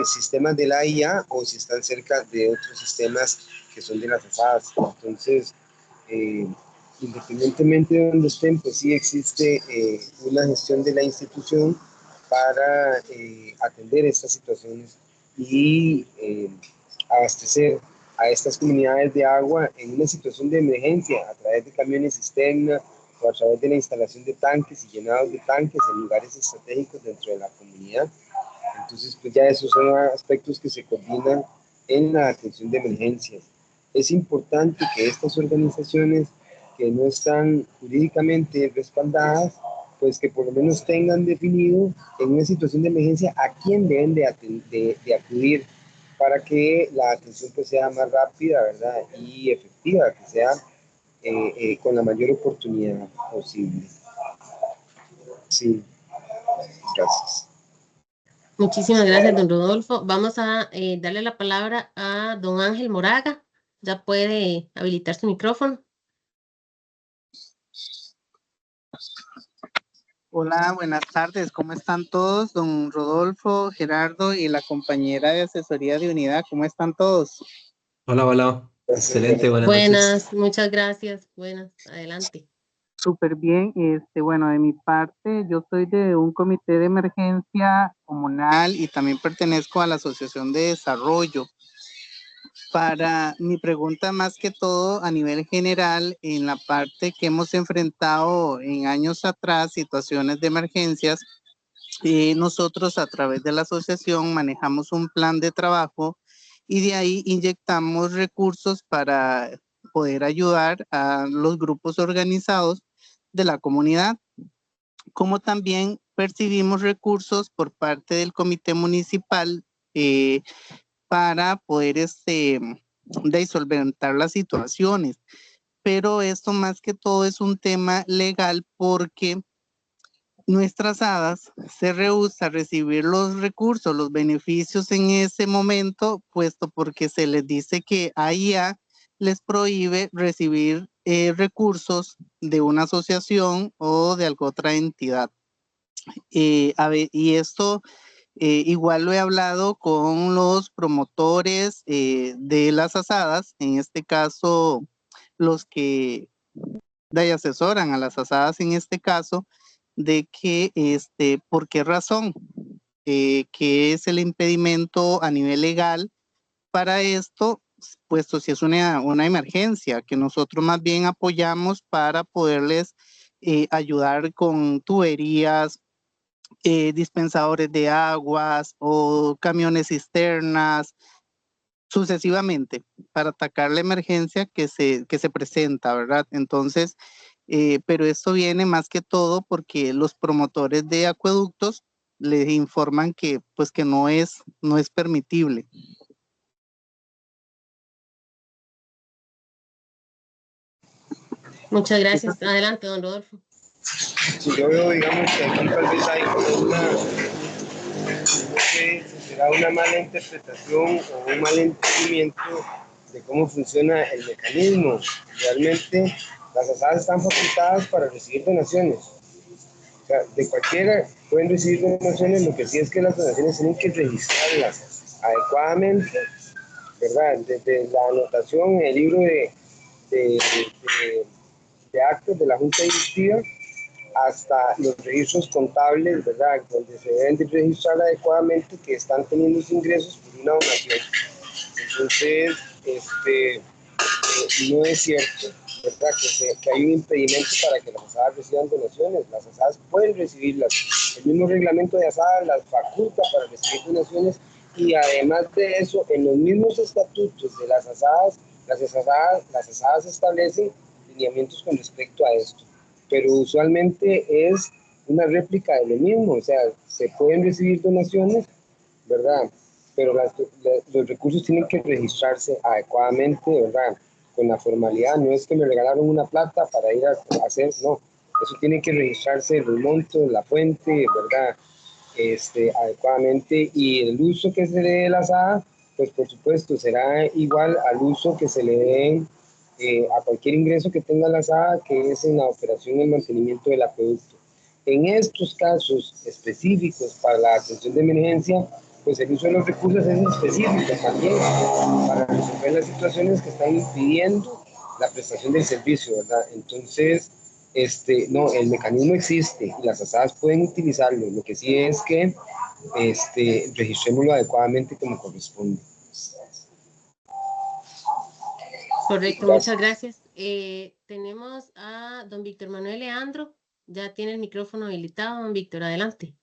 sistemas de la IA o si están cerca de otros sistemas que son de las asadas. Entonces, independientemente de donde estén, pues sí existe una gestión de la institución para atender estas situaciones y abastecer a estas comunidades de agua en una situación de emergencia a través de camiones cisterna o a través de la instalación de tanques y llenados de tanques en lugares estratégicos dentro de la comunidad. Entonces, pues ya esos son aspectos que se coordinan en la atención de emergencias. Es importante que estas organizaciones que no están jurídicamente respaldadas pues que por lo menos tengan definido en una situación de emergencia a quién deben de acudir para que la atención pues sea más rápida, ¿verdad? Y efectiva, que sea con la mayor oportunidad posible. Sí, gracias. Muchísimas gracias, don Rodolfo. Vamos a darle la palabra a don Ángel Moraga. Ya puede habilitar su micrófono. Hola, buenas tardes. ¿Cómo están todos? Don Rodolfo, Gerardo y la compañera de asesoría de unidad. ¿Cómo están todos? Hola, hola. Excelente, buenas noches. Buenas, muchas gracias. Buenas, adelante. Súper bien. Bueno, de mi parte, yo soy de un comité de emergencia comunal y también pertenezco a la Asociación de Desarrollo. Para mi pregunta, más que todo a nivel general, en la parte que hemos enfrentado en años atrás, situaciones de emergencias, nosotros a través de la asociación manejamos un plan de trabajo y de ahí inyectamos recursos para poder ayudar a los grupos organizados de la comunidad, como también percibimos recursos por parte del comité municipal para poder solventar las situaciones. Pero esto más que todo es un tema legal porque nuestras hadas se rehúsa a recibir los recursos, los beneficios en ese momento, puesto porque se les dice que AIA les prohíbe recibir recursos de una asociación o de alguna otra entidad. Y esto igual lo he hablado con los promotores de las asadas, en este caso los que asesoran a las asadas en este caso, de que por qué razón, qué es el impedimento a nivel legal para esto, puesto si es una emergencia, que nosotros más bien apoyamos para poderles ayudar con tuberías, dispensadores de aguas o camiones cisternas, sucesivamente, para atacar la emergencia que se presenta, ¿verdad? Entonces, pero esto viene más que todo porque los promotores de acueductos les informan que, pues, que no es permitible. Muchas gracias. Adelante, don Rodolfo. Si yo veo, digamos, que aquí tal vez hay como no sé si será una mala interpretación o un mal entendimiento de cómo funciona el mecanismo. Realmente las asadas están facultadas para recibir donaciones. O sea, de cualquiera pueden recibir donaciones, lo que sí es que las donaciones tienen que registrarlas adecuadamente, ¿verdad? Desde la anotación en el libro de actos de la Junta Directiva hasta los registros contables, ¿verdad? Donde se deben de registrar adecuadamente que están teniendo sus ingresos por una donación. Entonces, no es cierto, ¿verdad? Que hay un impedimento para que las asadas reciban donaciones. Las asadas pueden recibirlas. El mismo reglamento de asadas las faculta para recibir donaciones y además de eso, en los mismos estatutos de las asadas establecen lineamientos con respecto a esto. Pero usualmente es una réplica de lo mismo, o sea, se pueden recibir donaciones, ¿verdad? Pero los recursos tienen que registrarse adecuadamente, ¿verdad? Con la formalidad, no es que me regalaron una plata para ir a hacer, no, eso tiene que registrarse los montos, la fuente, ¿verdad? Adecuadamente, y el uso que se le dé a la asada, pues por supuesto será igual al uso que se le dé a cualquier ingreso que tenga la asada, que es en la operación y el mantenimiento del acueducto. En estos casos específicos para la atención de emergencia, pues el uso de los recursos es específico también para resolver las situaciones que están impidiendo la prestación del servicio, ¿verdad? Entonces, no, el mecanismo existe y las asadas pueden utilizarlo. Lo que sí es que registrémoslo adecuadamente como corresponde. Correcto, muchas gracias. Tenemos a don Víctor Manuel Leandro. Ya tiene el micrófono habilitado, don Víctor, adelante.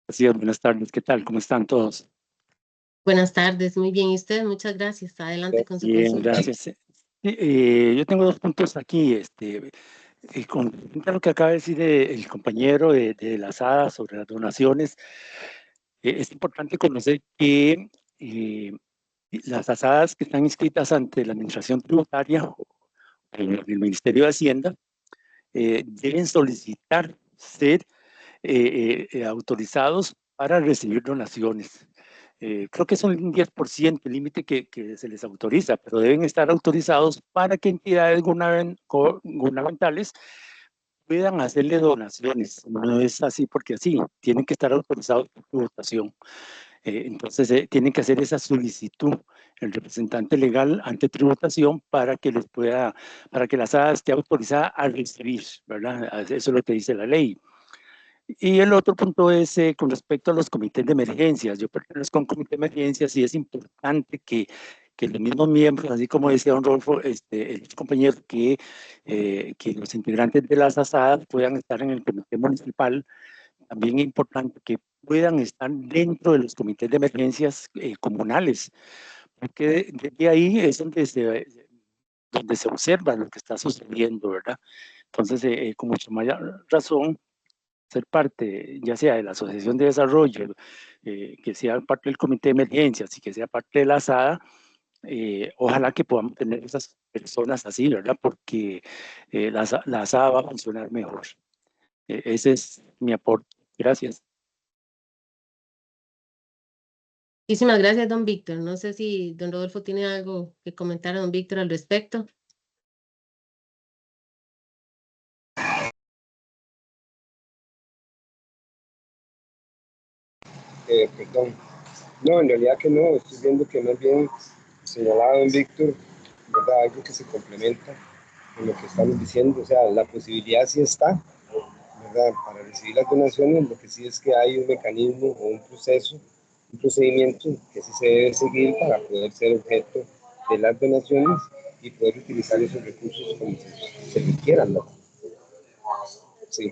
Así es, buenas tardes, ¿qué tal? ¿Cómo están todos? Buenas tardes, muy bien. ¿Y usted? Muchas gracias. Adelante con su Bien, consulta. gracias. Yo tengo dos puntos aquí. Con lo que acaba de decir el compañero de la SADA sobre las donaciones, es importante conocer que las asadas que están inscritas ante la Administración Tributaria o en el Ministerio de Hacienda deben solicitar ser autorizados para recibir donaciones. Creo que son un 10% el límite que se les autoriza, pero deben estar autorizados para que entidades gubernamentales puedan hacerle donaciones. No es así porque así, tienen que estar autorizados por tributación. Entonces, tienen que hacer esa solicitud el representante legal ante tributación para que la SADA esté autorizada a recibir, ¿verdad? Eso es lo que dice la ley. Y el otro punto es con respecto a los comités de emergencias. Yo pertenezco a un comité de emergencias y es importante que los mismos miembros, así como decía don Rodolfo, el compañero, que los integrantes de las asadas puedan estar en el comité municipal. También es importante que puedan estar dentro de los comités de emergencias comunales, porque desde ahí es donde se observa lo que está sucediendo, ¿verdad? Entonces, con mucha mayor razón, ser parte, ya sea de la Asociación de Desarrollo, que sea parte del Comité de Emergencias y que sea parte de la ASADA, ojalá que podamos tener esas personas así, ¿verdad? Porque la ASADA va a funcionar mejor. Ese es mi aporte. Gracias. Muchísimas gracias, don Víctor. No sé si don Rodolfo tiene algo que comentar a don Víctor al respecto. Perdón. No, en realidad que no, estoy viendo que más bien señalado don Víctor, ¿verdad? Algo que se complementa con lo que estamos diciendo, o sea, la posibilidad sí está, ¿verdad? Para recibir las donaciones, lo que sí es que hay un mecanismo o un proceso, un procedimiento que sí se debe seguir para poder ser objeto de las donaciones y poder utilizar esos recursos como se requieran, ¿no? Sí.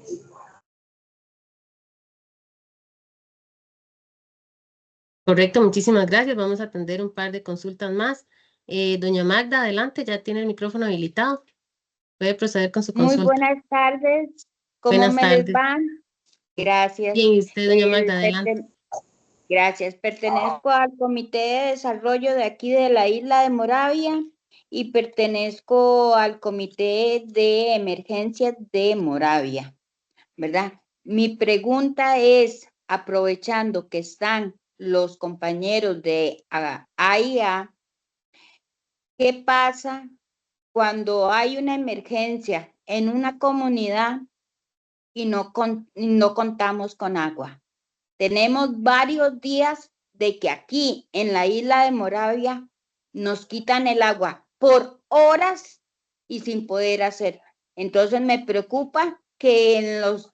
Correcto, muchísimas gracias. Vamos a atender un par de consultas más. Doña Magda, adelante, ya tiene el micrófono habilitado. Puede proceder con su Muy consulta. buenas tardes. ¿Cómo Buenas me les tardes. va? Gracias. Bien, y usted, doña Magda, adelante. Gracias. Pertenezco al Comité de Desarrollo de aquí de la isla de Moravia y pertenezco al Comité de Emergencias de Moravia, ¿verdad? Mi pregunta es, aprovechando que están los compañeros de AIA, ¿qué pasa cuando hay una emergencia en una comunidad y no contamos con agua? Tenemos varios días de que aquí en la isla de Moravia nos quitan el agua por horas y sin poder hacer. Entonces me preocupa que en los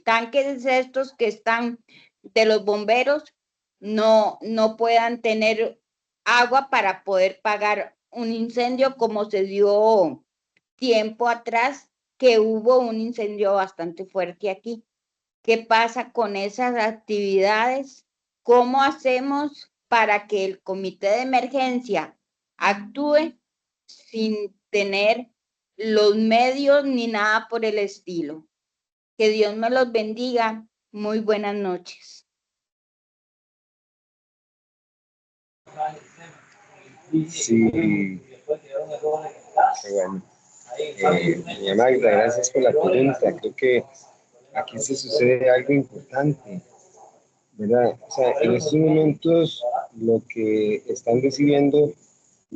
tanques estos que están de los bomberos no puedan tener agua para poder pagar un incendio como se dio tiempo atrás, que hubo un incendio bastante fuerte aquí. ¿Qué pasa con esas actividades? ¿Cómo hacemos para que el comité de emergencia actúe sin tener los medios ni nada por el estilo? Que Dios me los bendiga. Muy buenas noches. Sí, qué bueno. Doña Magda, gracias por la pregunta. Creo que aquí se sucede algo importante, ¿verdad? O sea, en estos momentos lo que están recibiendo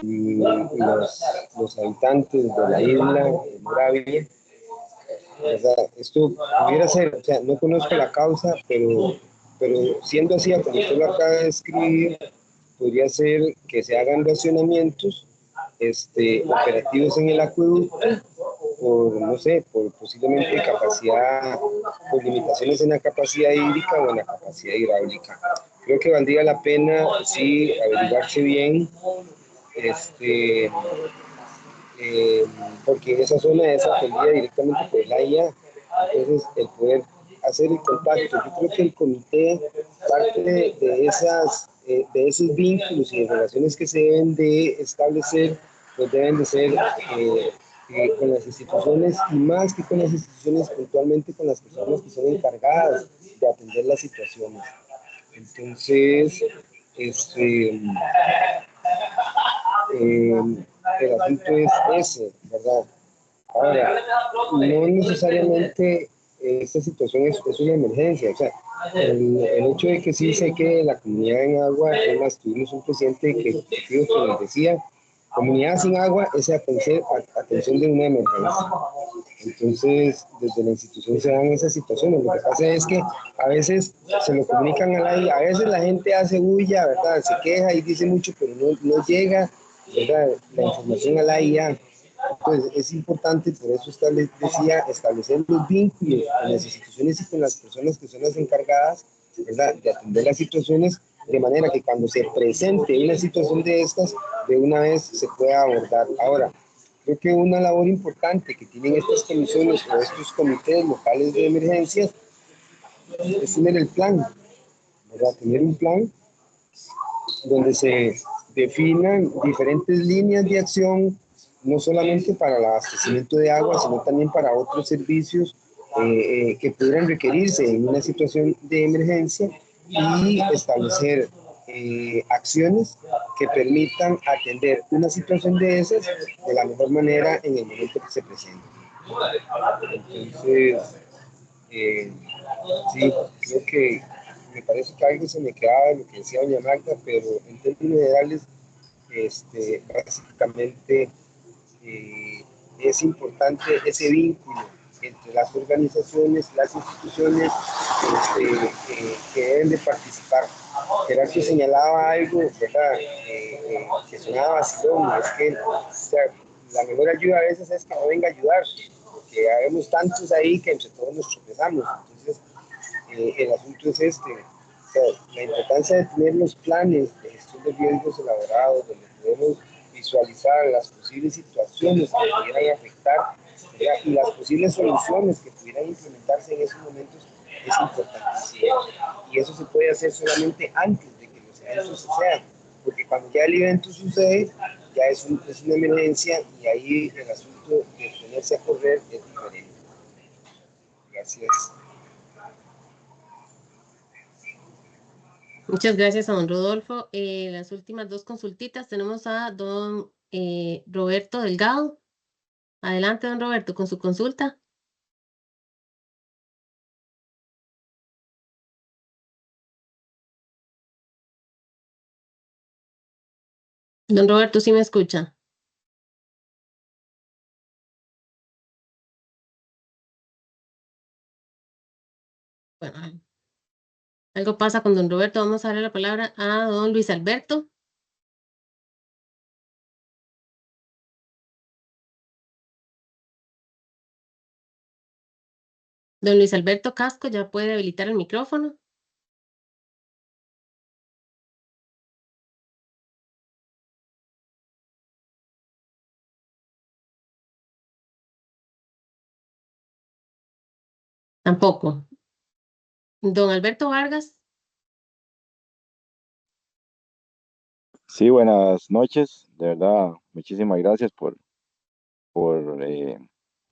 los habitantes de la isla de Moravia, ¿verdad? Esto pudiera ser, o sea, no conozco la causa, pero siendo así, como usted lo acaba de escribir, podría ser que se hagan racionamientos operativos en el acueducto por, no sé, por posiblemente capacidad, por limitaciones en la capacidad hídrica o en la capacidad hidráulica. Creo que valdría la pena, sí, averiguarse bien, porque en esa zona es atendida directamente por el AIA, entonces el poder hacer el contacto. Yo creo que el comité, parte de esos vínculos y de relaciones que se deben de establecer, pues deben de ser con las instituciones y más que con las instituciones, puntualmente con las personas que son encargadas de atender las situaciones. Entonces, el asunto es ese, ¿verdad? Ahora, no necesariamente esta situación es una emergencia, o sea, el hecho de que sí se quede la comunidad en agua, además tuvimos un presidente que nos decía, comunidad sin agua es atención de una emergencia. Entonces, desde la institución se dan esas situaciones. Lo que pasa es que a veces se lo comunican a la IA, a veces la gente hace bulla, ¿verdad? Se queja y dice mucho, pero no llega, ¿verdad?, la información a la IA. Entonces, es importante, por eso decía, establecer los vínculos con las instituciones y con las personas que son las encargadas, ¿verdad?, de atender las situaciones, de manera que cuando se presente una situación de estas, de una vez se pueda abordar. Ahora, creo que una labor importante que tienen estas comisiones o estos comités locales de emergencias es tener el plan, ¿verdad? Tener un plan donde se definan diferentes líneas de acción, no solamente para el abastecimiento de agua, sino también para otros servicios que pudieran requerirse en una situación de emergencia, y establecer acciones que permitan atender una situación de esas de la mejor manera en el momento que se presente. Entonces, sí, creo que me parece que algo se me quedaba de lo que decía doña Magda, pero en términos generales, básicamente es importante ese vínculo entre las organizaciones, las instituciones que deben de participar. Gerardo señalaba algo, ¿verdad?, que sonaba vacilón, es que, o sea, la mejor ayuda a veces es que no venga a ayudar, porque habemos tantos ahí que entre todos nos tropezamos. Entonces, el asunto es este, o sea, la importancia de tener los planes de gestión de riesgos elaborados, donde podemos visualizar las posibles situaciones que pudieran afectar, ¿verdad?, y las posibles soluciones que pudieran implementarse en esos momentos, es importantísimo. Y eso se puede hacer solamente antes de que los eventos sucedan, porque cuando ya el evento sucede, ya es una emergencia, y ahí el asunto de ponerse a correr es diferente. Gracias. Muchas gracias a don Rodolfo. Las últimas dos consultitas tenemos a don Roberto Delgado. Adelante, don Roberto, con su consulta. Don Roberto, ¿sí me escucha? Bueno, algo pasa con don Roberto. Vamos a darle la palabra a don Luis Alberto. Don Luis Alberto Casco, ya puede habilitar el micrófono. Tampoco. Don Alberto Vargas. Sí, buenas noches. De verdad, muchísimas gracias por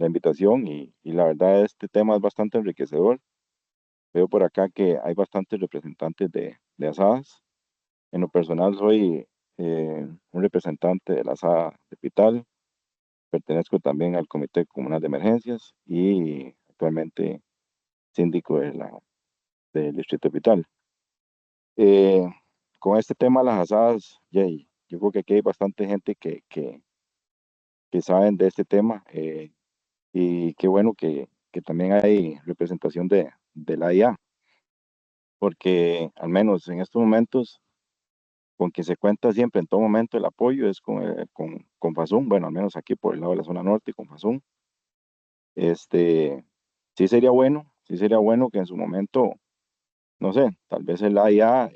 la invitación, y la verdad este tema es bastante enriquecedor. Veo por acá que hay bastantes representantes de asadas. En lo personal soy un representante de la asada de Pital. Pertenezco también al Comité Comunal de Emergencias y actualmente síndico del Distrito de Pital. Con este tema de las asadas, Jay, yo creo que aquí hay bastante gente que saben de este tema, y qué bueno que también hay representación de la IA, porque al menos en estos momentos con quien se cuenta siempre en todo momento el apoyo es con FASUN. Bueno, al menos aquí por el lado de la zona norte, con FASUN. Sí sería bueno que en su momento, no sé, tal vez el IA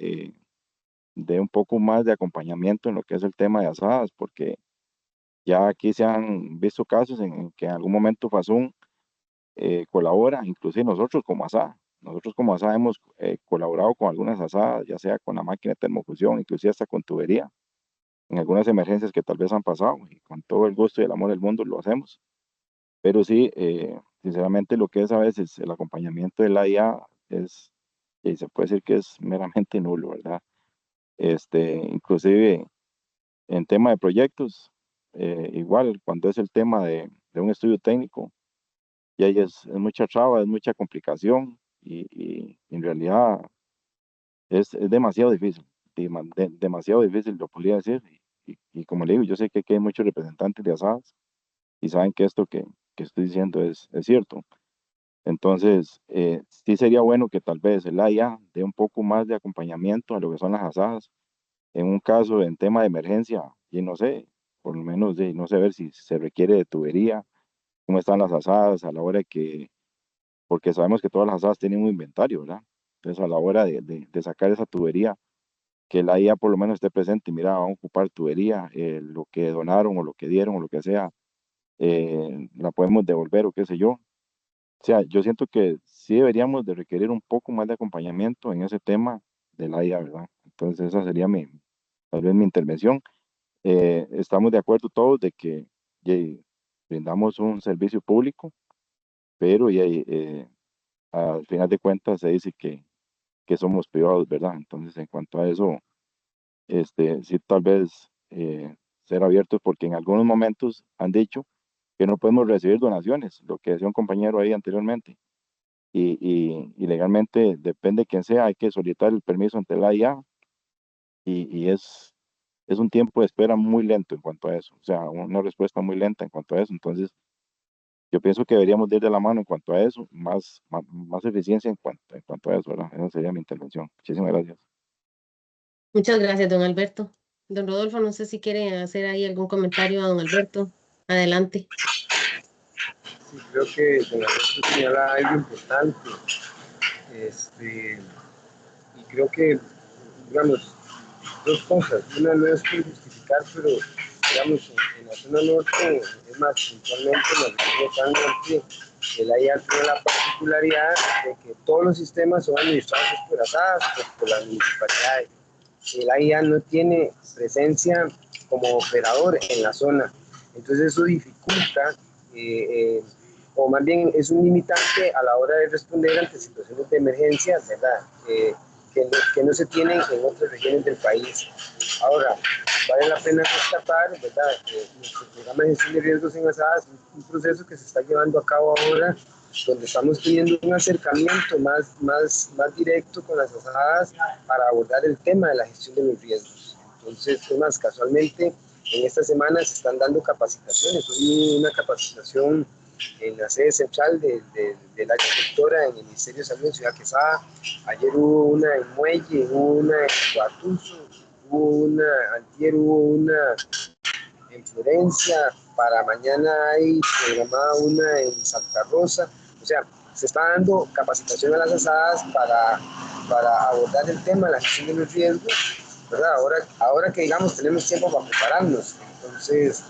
dé un poco más de acompañamiento en lo que es el tema de asadas, porque ya aquí se han visto casos en que en algún momento FASUN colabora, inclusive nosotros como ASA. Nosotros como ASA hemos colaborado con algunas asadas, ya sea con la máquina de termofusión, inclusive hasta con tubería, en algunas emergencias que tal vez han pasado, y con todo el gusto y el amor del mundo lo hacemos. Pero sí, sinceramente lo que es a veces el acompañamiento de la IA es, y se puede decir que es meramente nulo, ¿verdad? Inclusive en tema de proyectos, igual cuando es el tema de un estudio técnico, y ahí es mucha traba, es mucha complicación y en realidad es demasiado difícil, demasiado difícil, lo podría decir. Y como le digo, yo sé que aquí hay muchos representantes de asadas y saben que esto que estoy diciendo es cierto. Entonces, sí sería bueno que tal vez el IA dé un poco más de acompañamiento a lo que son las asadas. En un caso, en tema de emergencia, y no sé, por lo menos no sé ver si se requiere de tubería, cómo están las asadas a la hora que, porque sabemos que todas las asadas tienen un inventario, ¿verdad? Entonces, a la hora de sacar esa tubería, que la IA por lo menos esté presente y mira, vamos a ocupar tubería, lo que donaron o lo que dieron o lo que sea, la podemos devolver o qué sé yo. O sea, yo siento que sí deberíamos de requerir un poco más de acompañamiento en ese tema de la IA, ¿verdad? Entonces esa sería tal vez mi intervención. Estamos de acuerdo todos de que brindamos un servicio público, pero al final de cuentas se dice que somos privados, ¿verdad? Entonces en cuanto a eso, sí tal vez ser abiertos porque en algunos momentos han dicho que no podemos recibir donaciones, lo que decía un compañero ahí anteriormente. Y legalmente, depende de quién sea, hay que solicitar el permiso ante la IA y es un tiempo de espera muy lento en cuanto a eso, o sea, una respuesta muy lenta en cuanto a eso. Entonces, yo pienso que deberíamos de ir de la mano en cuanto a eso, más eficiencia en cuanto a eso, ¿verdad? Esa sería mi intervención. Muchísimas gracias. Muchas gracias, don Alberto. Don Rodolfo, no sé si quiere hacer ahí algún comentario a don Alberto. Adelante. Sí, creo que don Alberto señala algo importante. Y creo que, digamos, dos cosas. Una no es por justificar, pero digamos, en la zona norte, es más, puntualmente en la región de Tan Norte, el AIA tiene la particularidad de que todos los sistemas son administrados por ASAS, por las municipalidades. El AIA no tiene presencia como operador en la zona. Entonces eso dificulta, o más bien es un limitante a la hora de responder ante situaciones de emergencia, ¿verdad? Que no se tienen en otras regiones del país. Ahora, vale la pena rescatar, ¿verdad? Nuestro programa de gestión de riesgos en asadas es un proceso que se está llevando a cabo ahora, donde estamos teniendo un acercamiento más directo con las asadas para abordar el tema de la gestión de los riesgos. Entonces, más casualmente, en esta semana se están dando capacitaciones. Hoy una capacitación en la sede central de la agricultora en el Ministerio de Salud en Ciudad Quesada. Ayer hubo una en Muelle, hubo una en Guatuso, antier hubo una en Florencia, para mañana hay programada una en Santa Rosa. O sea, se está dando capacitación a las asadas para abordar el tema de la gestión de los riesgos, ¿verdad? Ahora que digamos tenemos tiempo para prepararnos. Entonces,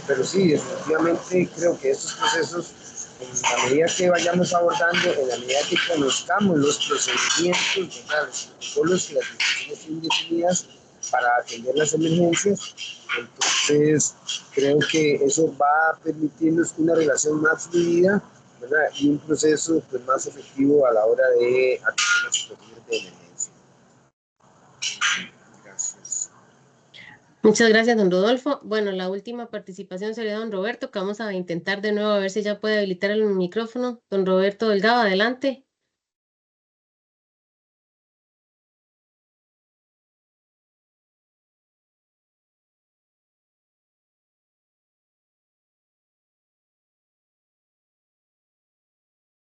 pero sí, definitivamente creo que estos procesos, en la medida que vayamos abordando, en la medida que conozcamos los procedimientos, ¿verdad? Los protocolos que las instituciones tienen definidas para atender las emergencias, entonces creo que eso va a permitirnos una relación más fluida, ¿verdad? Y un proceso pues, más efectivo a la hora de atender las situaciones de emergencia. Gracias. Muchas gracias, don Rodolfo. Bueno, la última participación sería don Roberto, que vamos a intentar de nuevo a ver si ya puede habilitar el micrófono. Don Roberto Delgado, adelante.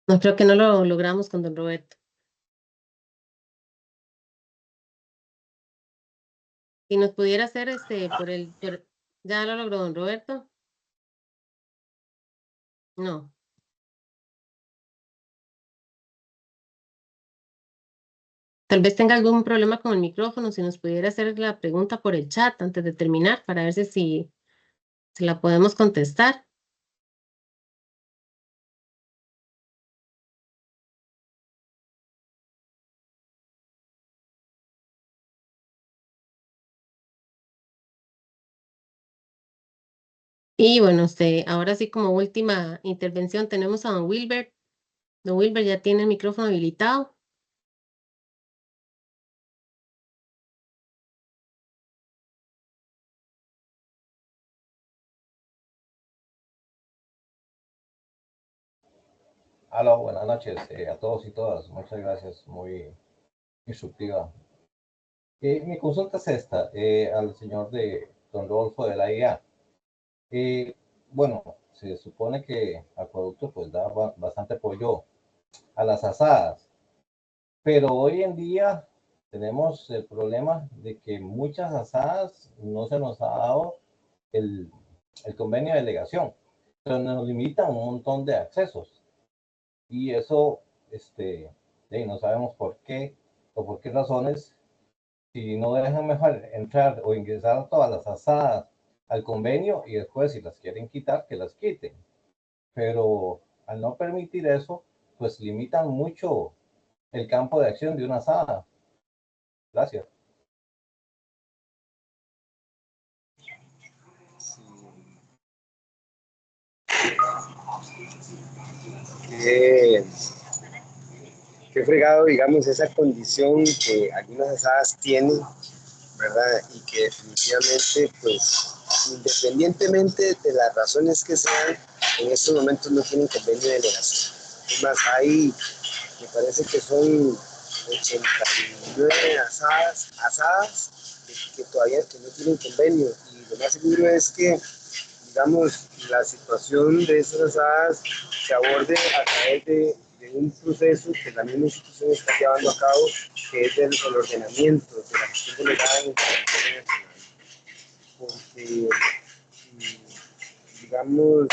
No creo que no lo logramos con don Roberto. Si nos pudiera hacer ¿ya lo logró don Roberto? No. Tal vez tenga algún problema con el micrófono, si nos pudiera hacer la pregunta por el chat antes de terminar para ver si la podemos contestar. Y bueno, ahora sí como última intervención tenemos a don Wilber. Don Wilber ya tiene el micrófono habilitado. Hola, buenas noches a todos y todas. Muchas gracias, muy instructiva. Mi consulta es esta, al señor don Rodolfo de la IA. Bueno, se supone que Acueducto pues da bastante apoyo a las asadas, pero hoy en día tenemos el problema de que muchas asadas no se nos ha dado el, el convenio de delegación, pero nos limitan un montón de accesos. Y eso, no sabemos por qué o por qué razones, si no dejan mejor entrar o ingresar todas las asadas al convenio y después si las quieren quitar, que las quiten. Pero al no permitir eso, pues limitan mucho el campo de acción de una asada. Gracias. Qué fregado, digamos, esa condición que algunas asadas tienen, ¿verdad? Y que definitivamente, pues, independientemente de las razones que sean, en estos momentos no tienen convenio de delegación. Es más, hay, me parece que son 89 asadas que todavía que no tienen convenio. Y lo más seguro es que, digamos, la situación de esas asadas se aborde a través de un proceso que la misma institución está llevando a cabo, que es el ordenamiento de la gestión delegada en el territorio nacional. Porque, digamos,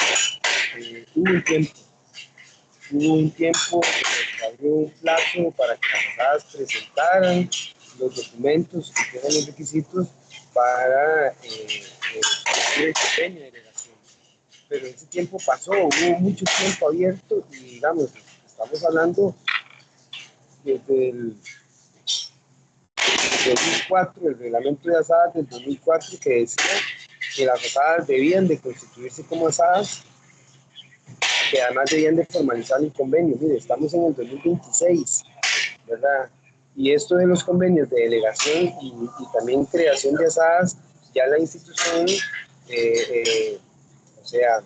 hubo un tiempo que se abrió un plazo para que las asadas presentaran los documentos que tienen los requisitos para el convenio de delegación. Pero ese tiempo pasó, hubo mucho tiempo abierto y digamos, estamos hablando desde el 2004, el reglamento de asadas del 2004 que decía que las asadas debían de constituirse como asadas, que además debían de formalizar el convenio. Mire, estamos en el 2026, ¿verdad? Y esto de los convenios de delegación y también creación de asadas, ya la institución, o sea,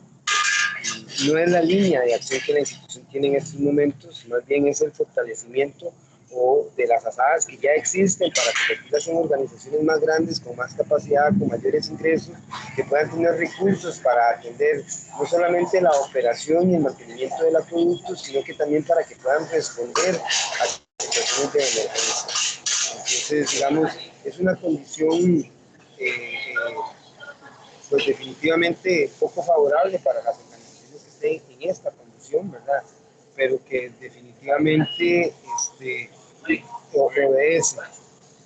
no es la línea de acción que la institución tiene en estos momentos, más bien es el fortalecimiento o de las asadas que ya existen para convertirlas en organizaciones más grandes, con más capacidad, con mayores ingresos, que puedan tener recursos para atender no solamente la operación y el mantenimiento del acueducto, sino que también para que puedan responder a situaciones de emergencia. Entonces, digamos, es una condición pues definitivamente poco favorable para las organizaciones que estén en esta condición, ¿verdad? Pero que definitivamente obedece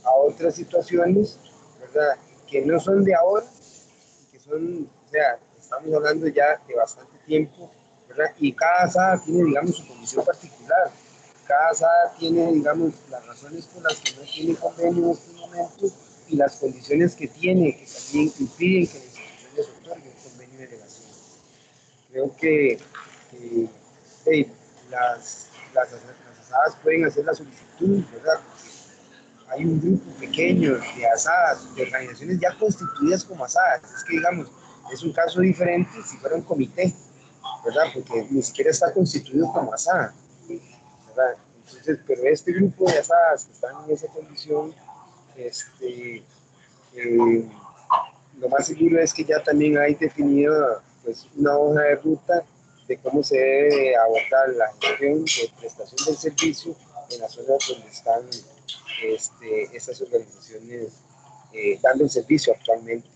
a otras situaciones, ¿verdad? Que no son de ahora, que son, o sea, estamos hablando ya de bastante tiempo, ¿verdad? Y cada asada tiene, digamos, su condición particular. Cada asada tiene, digamos, las razones por las que no tiene convenio en estos momentos y las condiciones que tiene, que también impiden que la institución les otorgue un convenio de delegación. Creo que hey, las asadas pueden hacer la solicitud, ¿verdad? Hay un grupo pequeño de asadas, de organizaciones ya constituidas como asadas. Es que, digamos, es un caso diferente si fuera un comité, ¿verdad? Porque ni siquiera está constituido como asada, ¿verdad? Entonces, pero este grupo de asadas que están en esa condición, eh, lo más seguro es que ya también hay definido pues, una hoja de ruta de cómo se debe abordar la gestión de prestación del servicio en las zonas donde están estas organizaciones dando el servicio actualmente,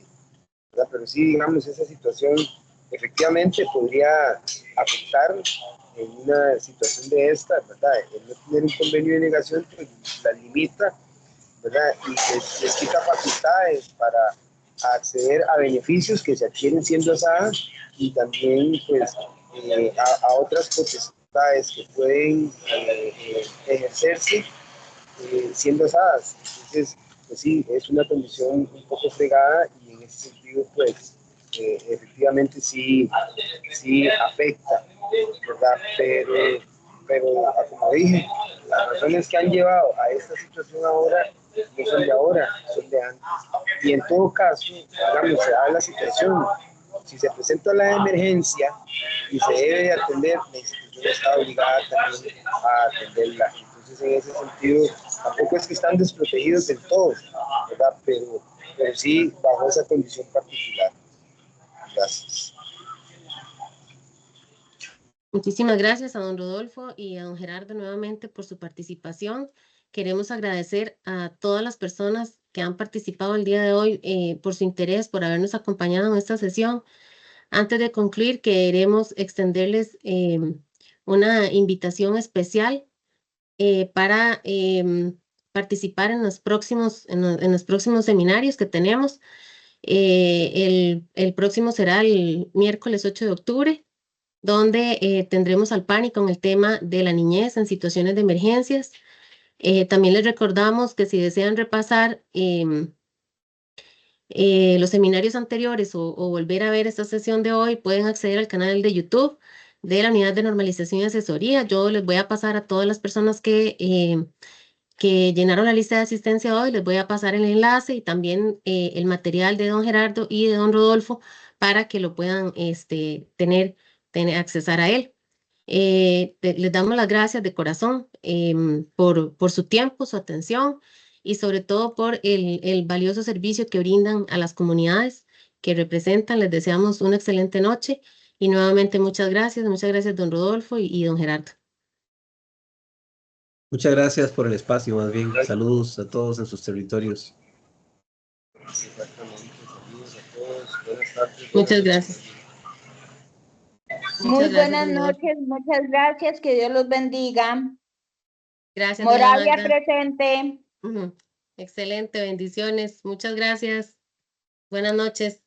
¿verdad? Pero sí, digamos, esa situación efectivamente podría afectar en una situación de esta, ¿verdad? El no tener un convenio de negación pues, la limita, ¿verdad? Y les quita facultades para acceder a beneficios que se adquieren siendo asadas y también pues a otras potestades que pueden ejercerse siendo asadas. Entonces, pues sí, es una condición un poco fregada y en ese sentido, pues, efectivamente sí afecta, ¿verdad? Pero como dije, las razones que han llevado a esta situación ahora no son de ahora, son de antes. Y en todo caso, digamos, se da la situación, si se presenta la emergencia y se debe de atender, la institución está obligada también a atenderla. Entonces, en ese sentido, tampoco es que están desprotegidos del todo, ¿verdad? Pero sí bajo esa condición particular. Gracias. Muchísimas gracias a don Rodolfo y a don Gerardo nuevamente por su participación. Queremos agradecer a todas las personas que han participado el día de hoy por su interés, por habernos acompañado en esta sesión. Antes de concluir, queremos extenderles una invitación especial para participar en los próximos seminarios que tenemos. El próximo será el miércoles 8 de octubre, donde tendremos al PANI con el tema de la niñez en situaciones de emergencias. También les recordamos que si desean repasar los seminarios anteriores o volver a ver esta sesión de hoy, pueden acceder al canal de YouTube de la Unidad de Normalización y Asesoría. Yo les voy a pasar a todas las personas que llenaron la lista de asistencia hoy, les voy a pasar el enlace y también el material de don Gerardo y de don Rodolfo para que lo puedan tener accesar a él. Les damos las gracias de corazón por su tiempo, su atención y sobre todo por el valioso servicio que brindan a las comunidades que representan. Les deseamos una excelente noche y nuevamente muchas gracias don Rodolfo y don Gerardo. Muchas gracias por el espacio, más bien. Saludos a todos en sus territorios. Exactamente, saludos a todos, buenas tardes. Muchas gracias. Muy buenas noches, muchas gracias, que Dios los bendiga. Gracias, Moravia presente. Excelente, bendiciones. Muchas gracias. Buenas noches.